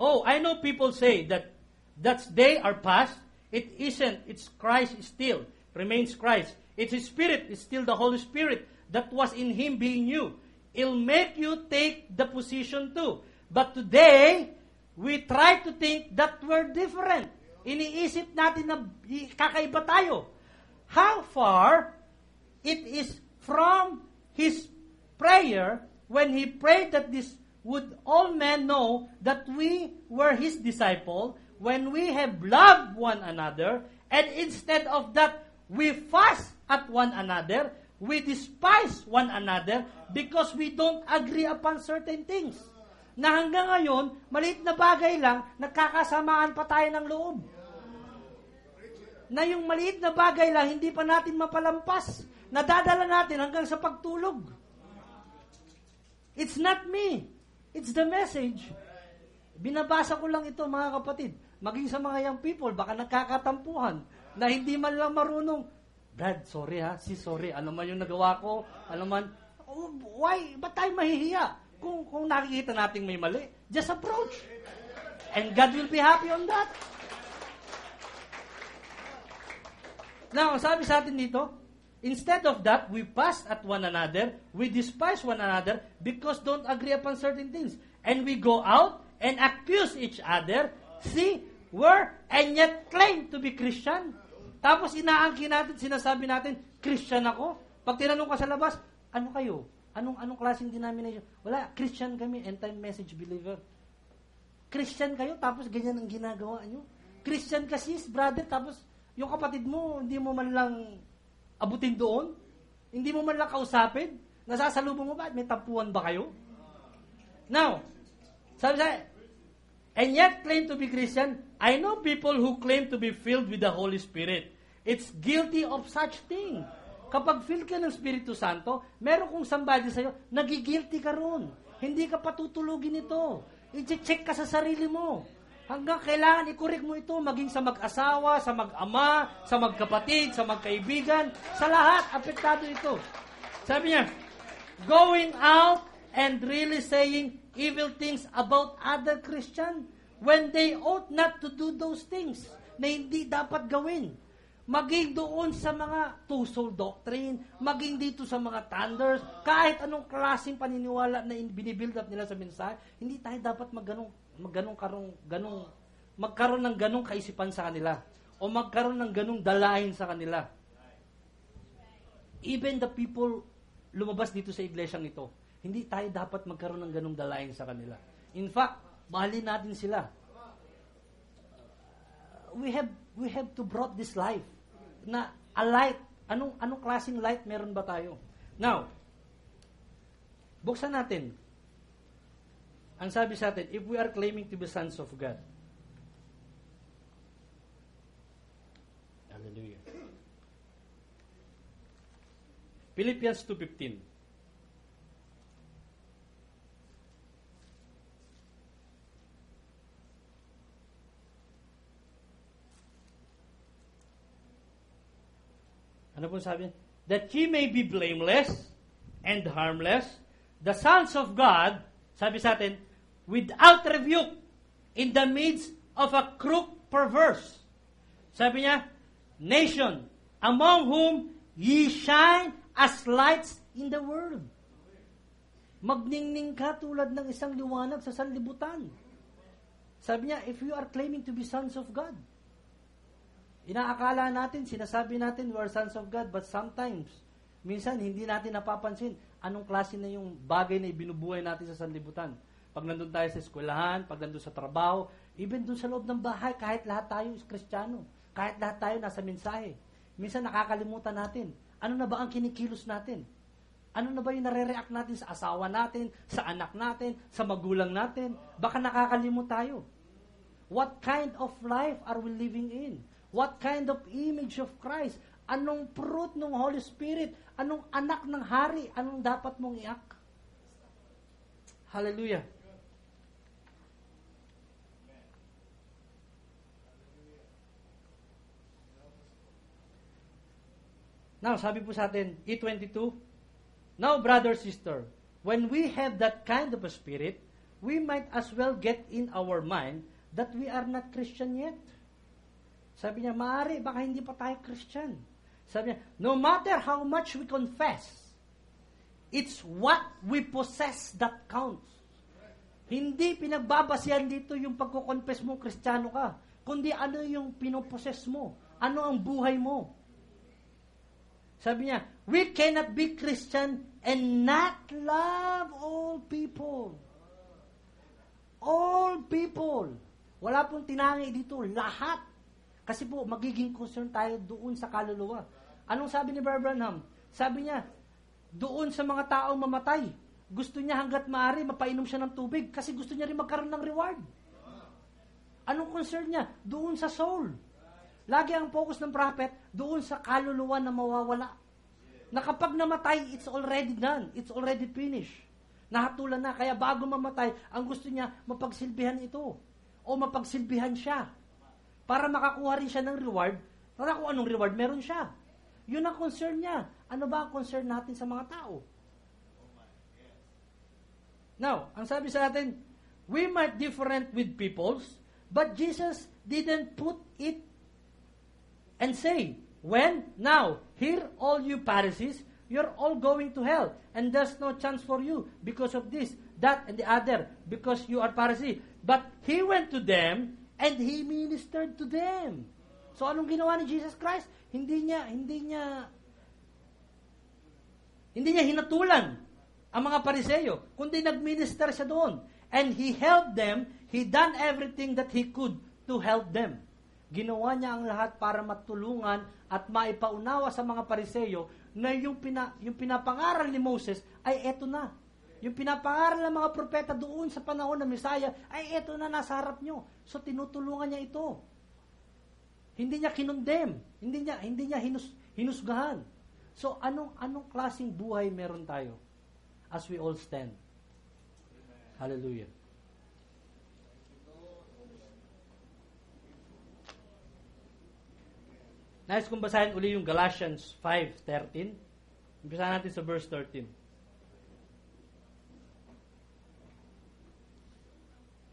Oh, I know people say that they are past. It isn't. It's Christ still. Remains Christ. It's His Spirit. It's still the Holy Spirit that was in Him being you. It'll make you take the position too. But today, we try to think that we're different. Iniisip natin na kakaiba tayo. How far it is from His prayer when He prayed that this would all men know that we were His disciple when we have loved one another, and instead of that, we fuss at one another, we despise one another because we don't agree upon certain things. Na hanggang ngayon, maliit na bagay lang, nagkakasamaan pa tayo ng loob. Na yung maliit na bagay lang, hindi pa natin mapalampas. Nadadala natin hanggang sa pagtulog. It's not me. It's the message. Binabasa ko lang ito, mga kapatid. Maging sa mga young people, baka nagkakatampuhan na hindi man lang marunong, Brad, sorry ha, sorry, ano man yung nagawa ko, ano man, why? Ba't tayo mahihiya? Kung nakikita natin may mali, just approach. And God will be happy on that. Now, sabi sa atin dito, instead of that, we fuss at one another, we despise one another because don't agree upon certain things. And we go out and accuse each other, see, and yet claim to be Christian. Tapos inaangkin natin, sinasabi natin, Christian ako. Pag tinanong ka sa labas, ano kayo? Anong klaseng denomination? Wala, Christian kami, end-time message believer. Christian kayo, tapos ganyan ang ginagawa nyo. Christian ka sis, brother, tapos yung kapatid mo, hindi mo man lang abutin doon? Hindi mo man lang kausapin? Nasasalubong mo ba? May tampuan ba kayo? Now, sabi sa and yet claim to be Christian, I know people who claim to be filled with the Holy Spirit. It's guilty of such thing. Kapag filled ka ng Espiritu Santo, meron kong somebody sa'yo, nagigilty ka ron. Hindi ka patutulugin ito. I-check ka sa sarili mo. Hanggang kailangan i-correct mo ito, maging sa mag-asawa, sa mag-ama, sa magkapatid, sa magkaibigan, sa lahat, apektado ito. Sabi niya, going out and really saying evil things about other Christian when they ought not to do those things na hindi dapat gawin. Maging doon sa mga two-soul doctrine, maging dito sa mga thunders, kahit anong klaseng paniniwala na binibuild up nila sa mensahe, hindi tayo dapat magkaroon ng ganong kaisipan sa kanila o magkaroon ng ganong dalahin sa kanila. Even the people lumabas dito sa iglesyang ito, hindi tayo dapat magkaroon ng ganong dalahin sa kanila. In fact, mahalin natin sila. We have to brought this life na a light. Anong klaseng light meron ba tayo? Now, buksan natin. Ang sabi sa atin, if we are claiming to be sons of God, Hallelujah. Philippians 2:15. Ano po sabi? That ye may be blameless and harmless, the sons of God, sabi sa atin, without rebuke, in the midst of a crook perverse. Sabi niya, nation, among whom ye shine as lights in the world. Magningning ka tulad ng isang liwanag sa sanlibutan. Sabi niya, if you are claiming to be sons of God, inaakala natin, sinasabi natin, we are sons of God, but sometimes, minsan, hindi natin napapansin anong klase na yung bagay na ibinubuhay natin sa sanlibutan. Pag nandun tayo sa eskwelahan, pag nandun sa trabaho, even dun sa loob ng bahay, kahit lahat tayo is Kristiyano, kahit lahat tayo nasa mensahe, minsan nakakalimutan natin, ano na ba ang kinikilos natin? Ano na ba yung nare-react natin sa asawa natin, sa anak natin, sa magulang natin? Baka nakakalimut tayo. What kind of life are we living in? What kind of image of Christ? Anong fruit ng Holy Spirit? Anong anak ng hari? Anong dapat mong iak? Hallelujah. Now, sabi po sa atin, E22, now, brother, sister, when we have that kind of a spirit, we might as well get in our mind that we are not Christian yet. Sabi niya, maaari, baka hindi pa tayo Christian. Sabi niya, no matter how much we confess, it's what we possess that counts. Hindi pinagbabasihan dito yung pagkukonfess mo, Kristiyano ka, kundi ano yung pinoposes mo, ano ang buhay mo. Sabi niya, we cannot be Christian and not love all people. All people. Wala pong tinangi dito, lahat. Kasi po, magiging concern tayo doon sa kaluluwa. Anong sabi ni Brother Branham? Sabi niya, doon sa mga taong mamatay, gusto niya hanggat maaari, mapainom siya ng tubig kasi gusto niya rin magkaroon ng reward. Anong concern niya? Doon sa soul. Lagi ang focus ng prophet doon sa kaluluwa na mawawala. Na kapag namatay, it's already done. It's already finished. Nahatulan na. Kaya bago mamatay, ang gusto niya, mapagsilbihan ito. O mapagsilbihan siya. Para makakuha rin siya ng reward. Para kung anong reward, meron siya. Yun ang concern niya. Ano ba ang concern natin sa mga tao? Now, ang sabi sa atin, we might different with peoples, but Jesus didn't put it and say, when? Now, here all you Pharisees, you're all going to hell, and there's no chance for you because of this, that, and the other, because you are Pharisee. But He went to them, and He ministered to them. So, anong ginawa ni Jesus Christ? Hindi niya hinatulan ang mga Pariseyo, kundi nagminister siya doon. And He helped them, He done everything that He could to help them. Ginawa niya ang lahat para matulungan at maipaunawa sa mga Pariseyo na yung pinapangaral ni Moses ay eto na. Yung pinapangaral ng mga propeta doon sa panahon ng Mesaya ay eto na, nasa harap nyo. So tinutulungan niya ito. Hindi niya kinondem. Hindi niya hinusgahan. So anong klaseng buhay meron tayo as we all stand? Hallelujah. Nais kong basahin uli yung Galatians 5:13. Umpisa natin sa verse 13.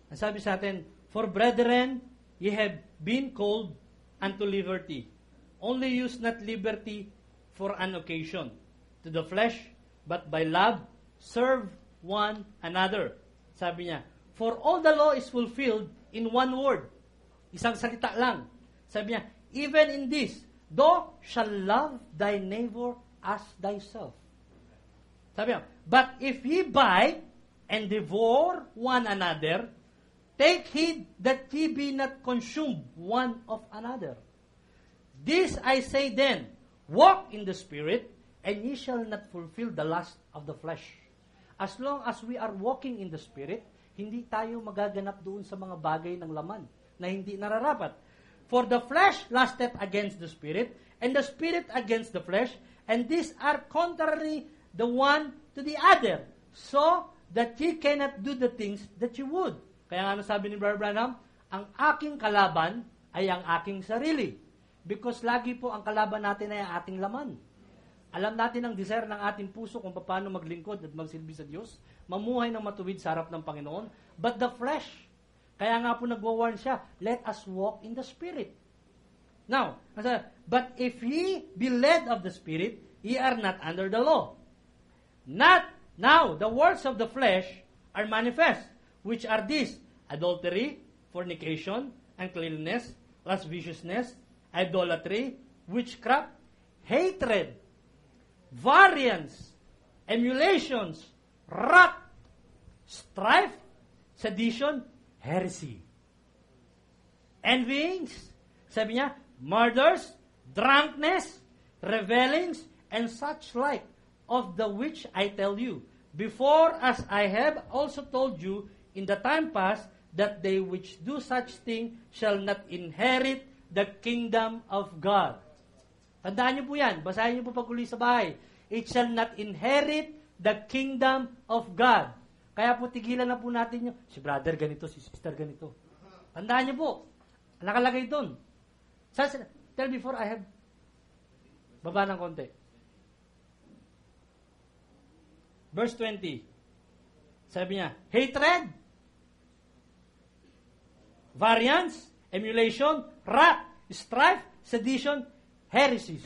Ang sabi sa atin, for brethren, ye have been called unto liberty. Only use not liberty for an occasion to the flesh, but by love serve one another. Sabi niya, for all the law is fulfilled in one word. Isang salita lang. Sabi niya, even in this, thou shall love thy neighbor as thyself. Sabi niya, but if ye bite and devour one another, take heed that ye be not consumed one of another. This I say then, walk in the Spirit, and ye shall not fulfill the lust of the flesh. As long as we are walking in the Spirit, hindi tayo magaganap doon sa mga bagay ng laman na hindi nararapat. For the flesh lusteth against the spirit, and the spirit against the flesh, and these are contrary the one to the other, so that ye cannot do the things that you would. Kaya nga ano sabi ni Brother Branham, ang aking kalaban ay ang aking sarili. Because lagi po ang kalaban natin ay ang ating laman. Alam natin ang desire ng ating puso kung paano maglingkod at magsilbi sa Diyos, mamuhay ng matuwid sa harap ng Panginoon. But the flesh, kaya nga po nagwa-warn siya, let us walk in the Spirit. Now, but if ye be led of the Spirit, ye are not under the law. Not now, the works of the flesh are manifest, which are these: adultery, fornication, uncleanness, lasciviousness, idolatry, witchcraft, hatred, variance, emulations, wrath, strife, sedition, heresy, envyings, sabi niya, murders, drunkenness, revelings, and such like, of the which I tell you, before as I have also told you in the time past, that they which do such thing shall not inherit the kingdom of God. Tandaan niyo po yan. Basahin niyo po pag uli sa bahay. It shall not inherit the kingdom of God. Kaya po tigilan na po natin yung, si brother ganito, si sister ganito. Tandaan niyo po. Nakalagay doon. Tell before I have, baba ng konti. Verse 20. Sabi niya, hatred, variance, emulation, wrath, strife, sedition, heresies.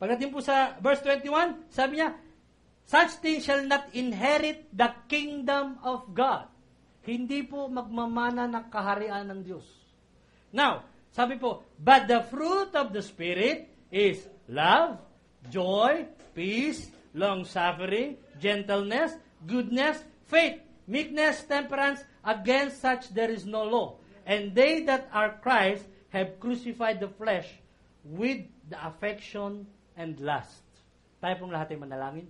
Pagdating po sa verse 21, sabi niya, such things shall not inherit the kingdom of God. Hindi po magmamana ng kaharian ng Diyos. Now, sabi po, but the fruit of the Spirit is love, joy, peace, long-suffering, gentleness, goodness, faith, meekness, temperance. Against such there is no law. And they that are Christ have crucified the flesh with the affection and lust. Tayo pong lahat ay manalangin.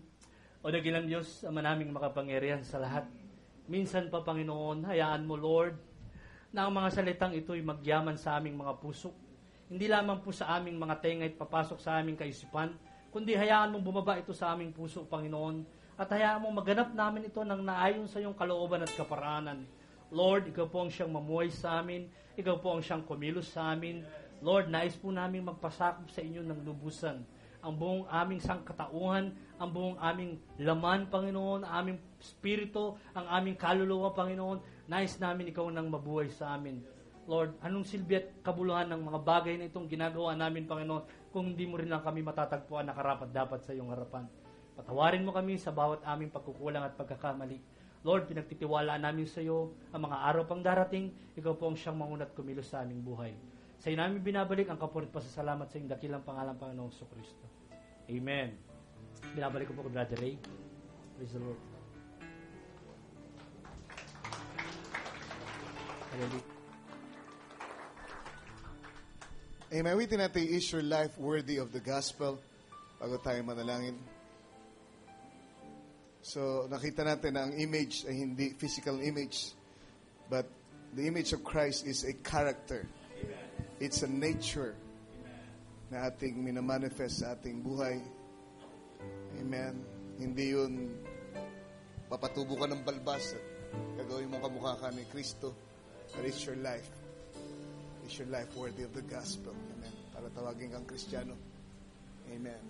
O dakilang Diyos, Ama naming makapangyarihan sa lahat. Minsan pa, Panginoon, hayaan mo, Lord, na ang mga salitang ito'y magyaman sa aming mga puso. Hindi lamang po sa aming mga tenga at papasok sa aming kaisipan, kundi hayaan mong bumaba ito sa aming puso, Panginoon, at hayaan mong maganap namin ito ng naayon sa iyong kalooban at kaparaanan. Lord, ikaw po ang siyang mamuhay sa amin, ikaw po ang siyang kumilos sa amin. Lord, nais po namin magpasakop sa inyo ng lubusan. Ang buong aming sangkatauhan, ang buong aming laman, Panginoon, ang aming spirito, ang aming kaluluwa, Panginoon, nais namin ikaw nang mabuhay sa amin. Lord, anong silbi at kabuluhan ng mga bagay na itong ginagawa namin, Panginoon, kung hindi mo rin lang kami matatagpuan na karapat-dapat sa iyong harapan. Patawarin mo kami sa bawat aming pagkukulang at pagkakamali. Lord, pinagtitiwalaan namin sa iyo ang mga araw pang darating, ikaw po ang siyang mangunat kumilos sa aming buhay. Sa iyo namin binabalik ang kapurit pasasalamat sa iyong dakilang pangalan, Panginoong Kristo. Amen. Binabalik ko po kay Brother Ray. Praise the Lord. Hallelujah. Amen. Witin natin, is your life worthy of the gospel? Bago tayo manalangin. So, nakita natin na ang image ay hindi physical image, but the image of Christ is a character. Amen. It's a nature na ating minamanifest sa ating buhay. Amen. Hindi yun papatubo ka ng balbas at gagawin mo kamukha ka ni Kristo. But it's your life. Is your life worthy of the gospel? Amen. Para tawagin kang Kristiyano. Amen.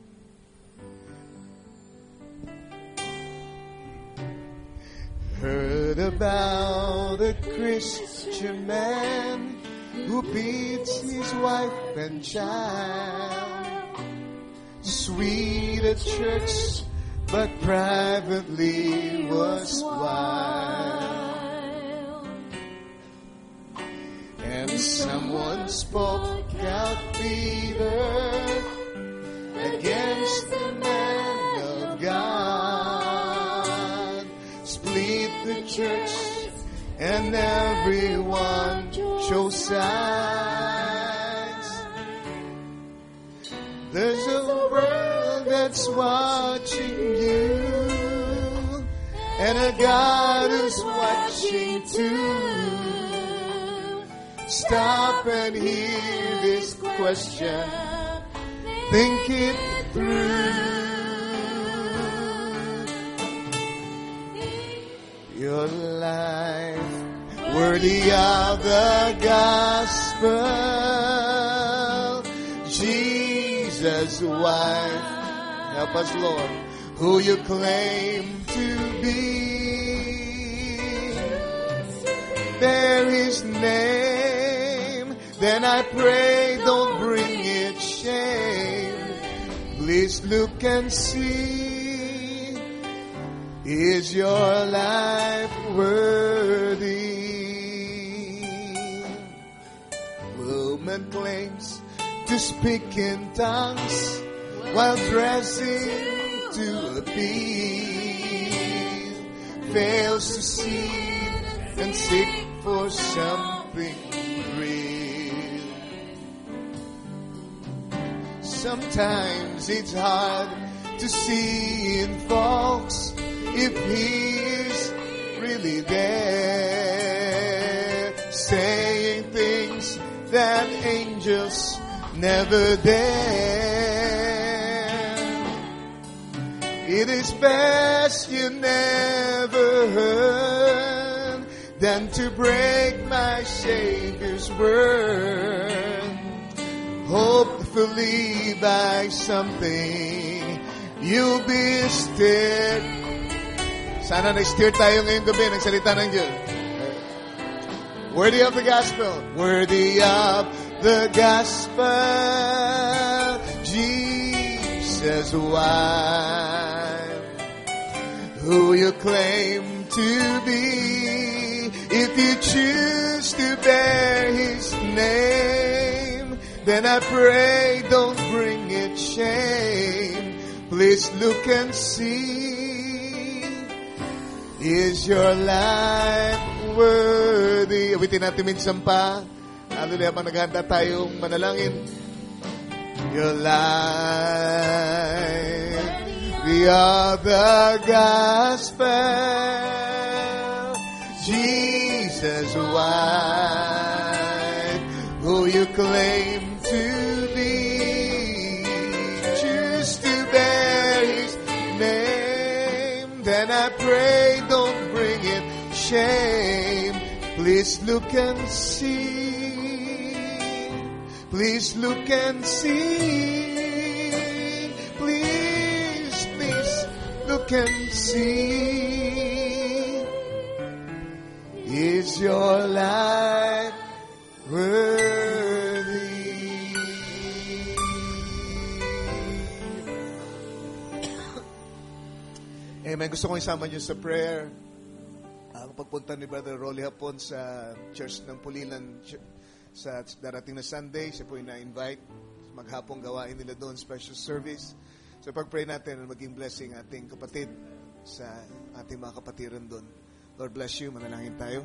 Heard about a Christian man who beats his wife and child. Sweet at church, but privately was wild. And someone spoke out bitter against the man of God. Split the church and everyone chose sides. There's a world that's watching you, and a God who's watching too. Stop and hear this question. Think it through. Your life worthy of the gospel. Jesus' wife, help us, Lord, who you claim to be. Bear his name, then I pray don't bring it shame. Please look and see. Is your life worthy? Woman claims to speak in tongues while dressing to appease. Fails to see and seek for something real. Sometimes it's hard to see in folks if he is really there, saying things that angels never dare. It is best you never heard than to break my Savior's word. Hopefully by something you'll be stirred. Sana na-steer tayo ngayong gabi ng salita ng Diyos. Worthy of the gospel. Worthy of the gospel. Jesus' wife, who you claim to be. If you choose to bear his name, then I pray don't bring it shame. Please look and see. Is your life worthy? Awitin natin minsan pa. Hallelujah, habang naghanda tayong manalangin. Your life, we are the gospel. Jesus' wife, who you claim to be. Choose to bear his name, then I pray don't bring it shame. Please look and see. Please look and see. Please, please look and see. Is your life worthy? Amen. Gusto kong isama niyo sa prayer. Ang pagpunta ni Brother Rolly hapon sa Church ng Pulilan sa darating na Sunday, siya po na-invite. Maghapong gawain nila doon, special service. So pag-pray natin na maging blessing ating kapatid sa ating mga kapatiran doon. Lord bless you. Manalangin tayo.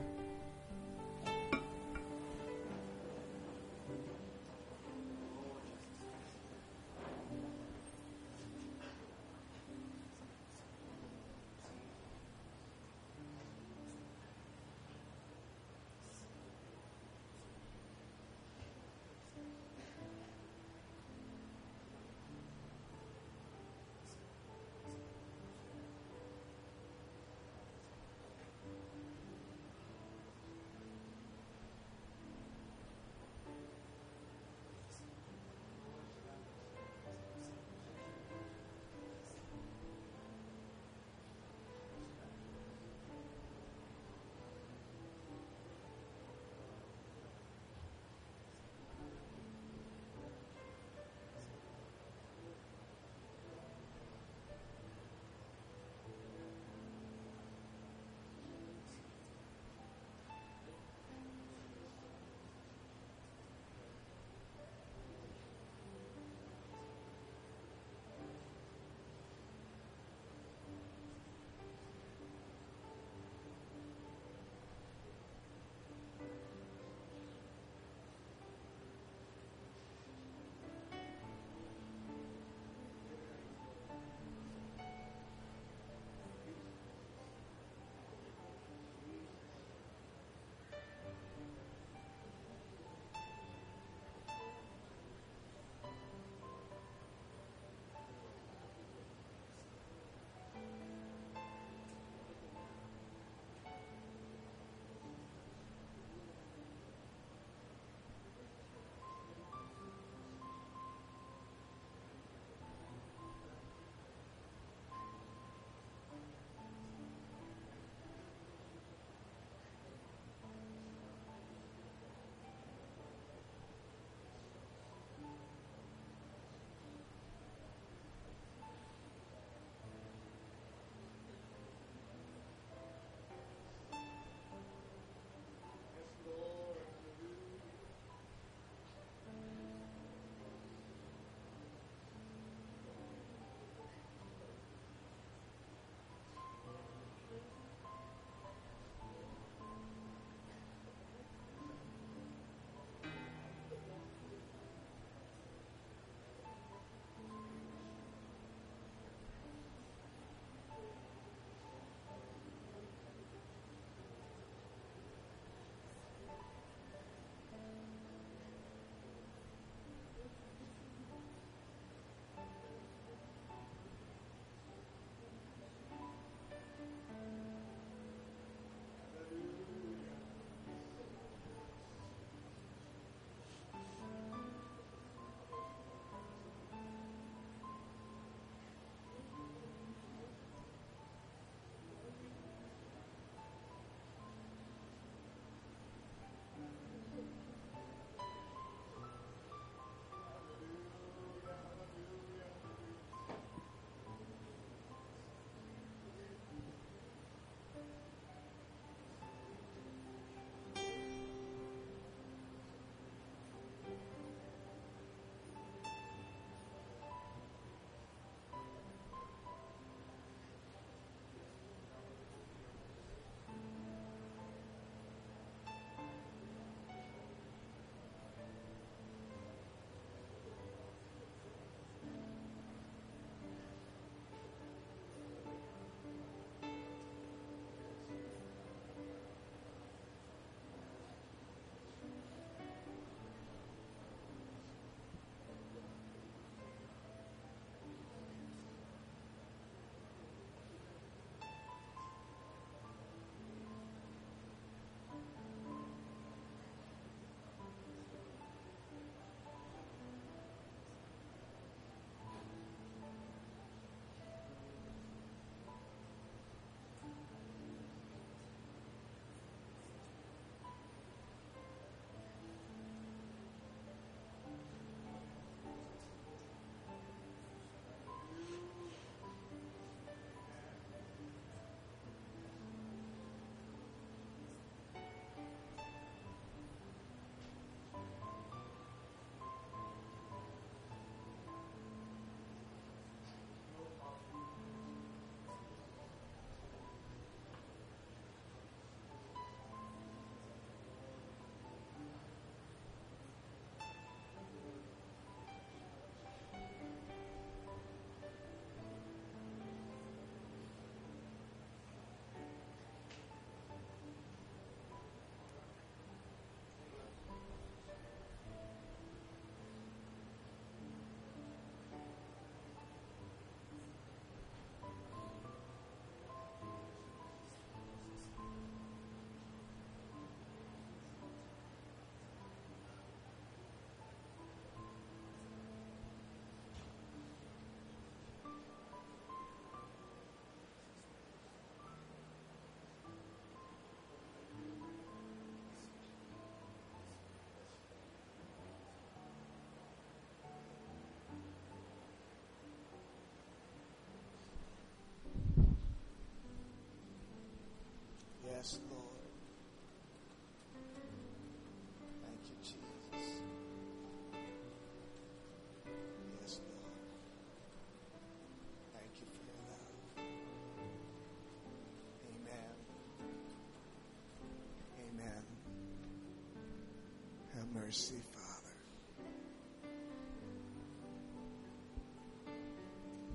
mercy, Father.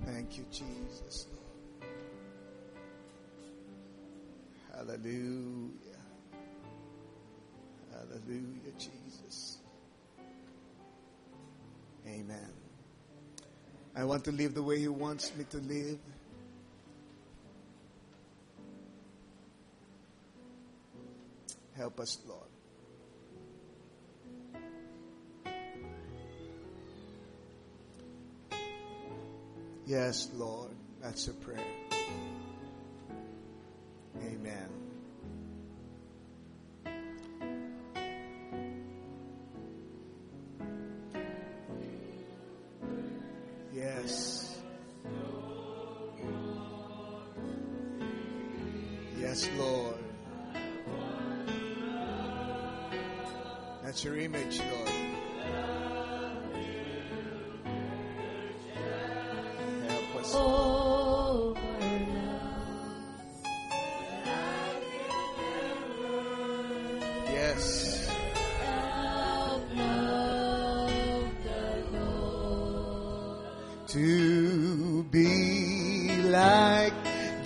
Thank you, Jesus. Hallelujah. Hallelujah, Jesus. Amen. I want to live the way He wants me to live. Help us, Lord. Yes, Lord. That's a prayer. Amen. Yes. Yes, Lord. That's your image, Lord. Help us. Yes. To be like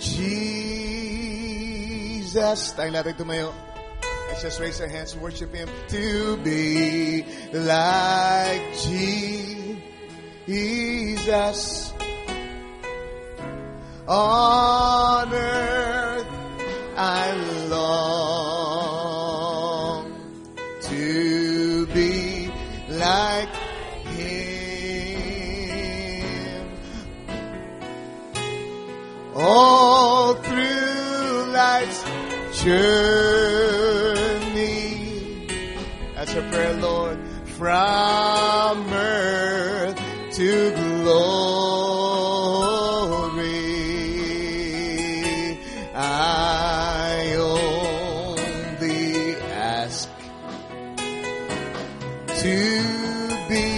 Jesus. Tayong natin tumayo. Let's just raise our hands and worship Him. To be like Jesus. On earth I long to be like Him. All through life's journey. That's our prayer, Lord. From earth to glory, I only ask to be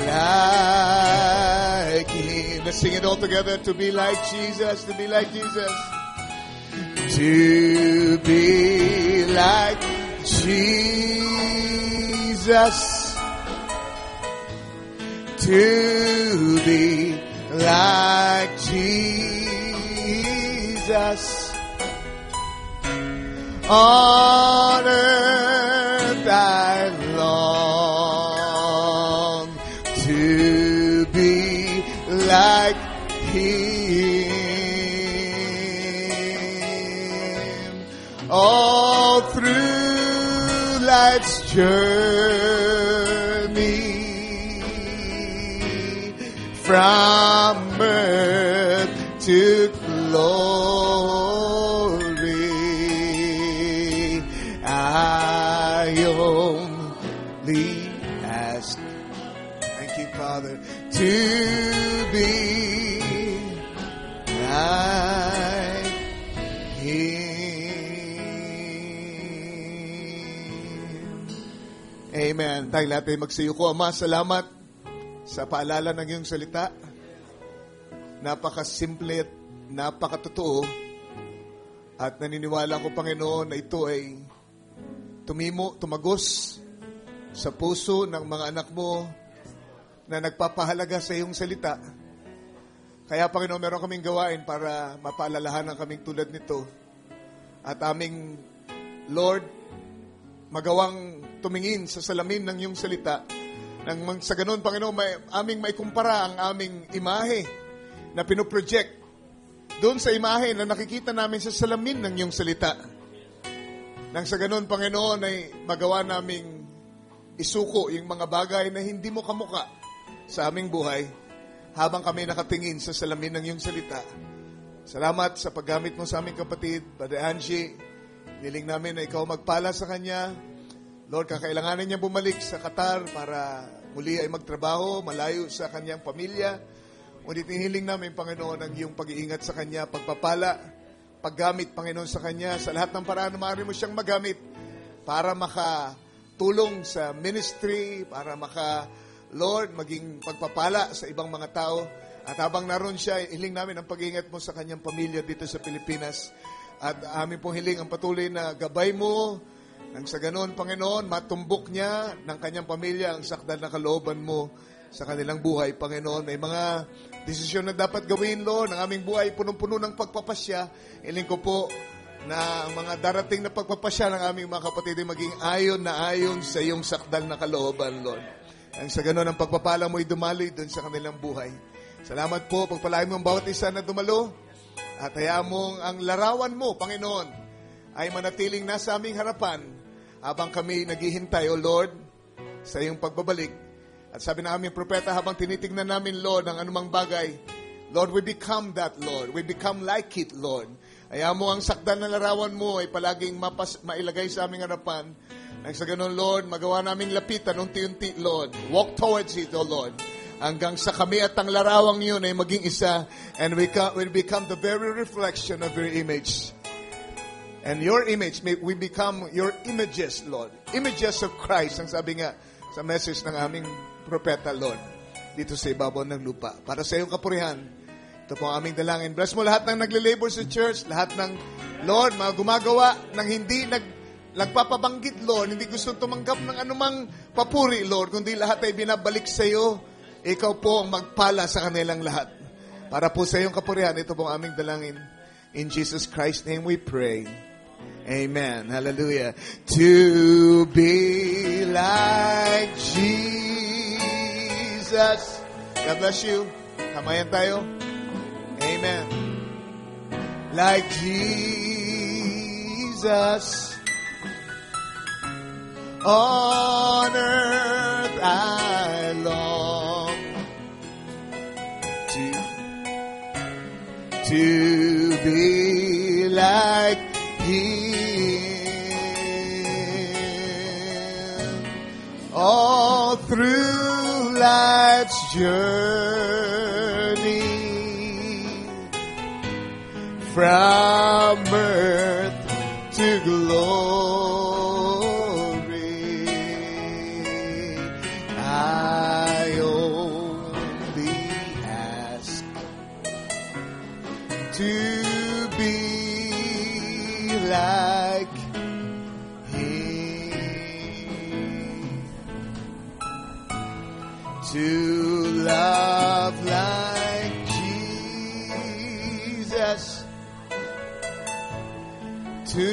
like Him. Let's sing it all together. To be like Jesus, to be like Jesus. To be like Jesus, to be like Jesus, on earth I long to be like Him. All through life's journey, from earth to glory, I only ask, thank you, Father, to be like Him. Amen. Tayo natin magsiyuko. Ama, salamat sa paalala ng iyong salita. Napakasimple at napakatotoo. At naniniwala ko, Panginoon, na ito ay tumagos sa puso ng mga anak mo na nagpapahalaga sa iyong salita. Kaya, Panginoon, meron kaming gawain para mapaalalahanan kaming tulad nito. At aming, Lord, magawang tumingin sa salamin ng iyong salita. Nang sa ganun, Panginoon, aming maikumpara ang aming imahe na pinoproject doon sa imahe na nakikita namin sa salamin ng iyong salita. Nang sa ganun, Panginoon, ay magawa naming isuko yung mga bagay na hindi mo kamuka sa aming buhay habang kami nakatingin sa salamin ng iyong salita. Salamat sa paggamit mo sa aming kapatid, Brother Angie. Niling namin na ikaw magpala sa kanya. Lord, kakailanganin niya bumalik sa Qatar para muli ay magtrabaho, malayo sa kanyang pamilya. Ngunit hiling namin, Panginoon, ang iyong pag-iingat sa kanya, pagpapala, paggamit, Panginoon, sa kanya, sa lahat ng paraan na maaari mo siyang magamit para makatulong sa ministry, para Lord, maging pagpapala sa ibang mga tao. At habang naroon siya, hiling namin ang pag-iingat mo sa kanyang pamilya dito sa Pilipinas. At amin pong hiling ang patuloy na gabay mo, Nang sa ganoon, Panginoon, matumbok niya ng kanyang pamilya ang sakdal na kalooban mo sa kanilang buhay, Panginoon. May mga desisyon na dapat gawin, Lord, ng aming buhay, punong-puno ng pagpapasya. Iling ko po na ang mga darating na pagpapasya ng aming mga kapatid ay maging ayon na ayon sa iyong sakdal na kalooban, Lord. Ang sa ganoon, ang pagpapala mo ay dumaloy doon sa kanilang buhay. Salamat po, pagpalain mo ang bawat isa na dumalo, at hayaan mong ang larawan mo, Panginoon, ay manatiling nasa aming harapan habang kami naghihintay, O Lord, sa iyong pagbabalik. At sabi ng aming propeta, habang tinitignan namin, Lord, ang anumang bagay, Lord, we become that, Lord. We become like it, Lord. Hayaan mo ang sakdal na larawan mo ay palaging mailagay sa aming harapan. Nang sa ganun, Lord, magawa naming lapitan unti-unti, Lord. Walk towards it, O Lord. Hanggang sa kami at ang larawang yun ay maging isa, and we become the very reflection of your image. And your image, we become your images, Lord. Images of Christ, ang sabi nga sa message ng aming propeta, Lord, dito sa ibabaw ng lupa. Para sa iyong kapurihan, ito po ang aming dalangin. Bless mo lahat ng nagle-labor sa church, lahat ng, Lord, mga gumagawa ng hindi nagpapabanggit, Lord, hindi gusto tumanggap ng anumang papuri, Lord, kundi lahat ay binabalik sa iyo. Ikaw po ang magpala sa kanilang lahat. Para po sa iyong kapurihan, ito po ang aming dalangin. In Jesus Christ's name we pray. Amen. Hallelujah. To be like Jesus. God bless you. Kamayan tayo. Amen. Like Jesus. On earth I long to be like Him. All through life's journey, from earth to glory, I only ask to be like to love like Jesus, to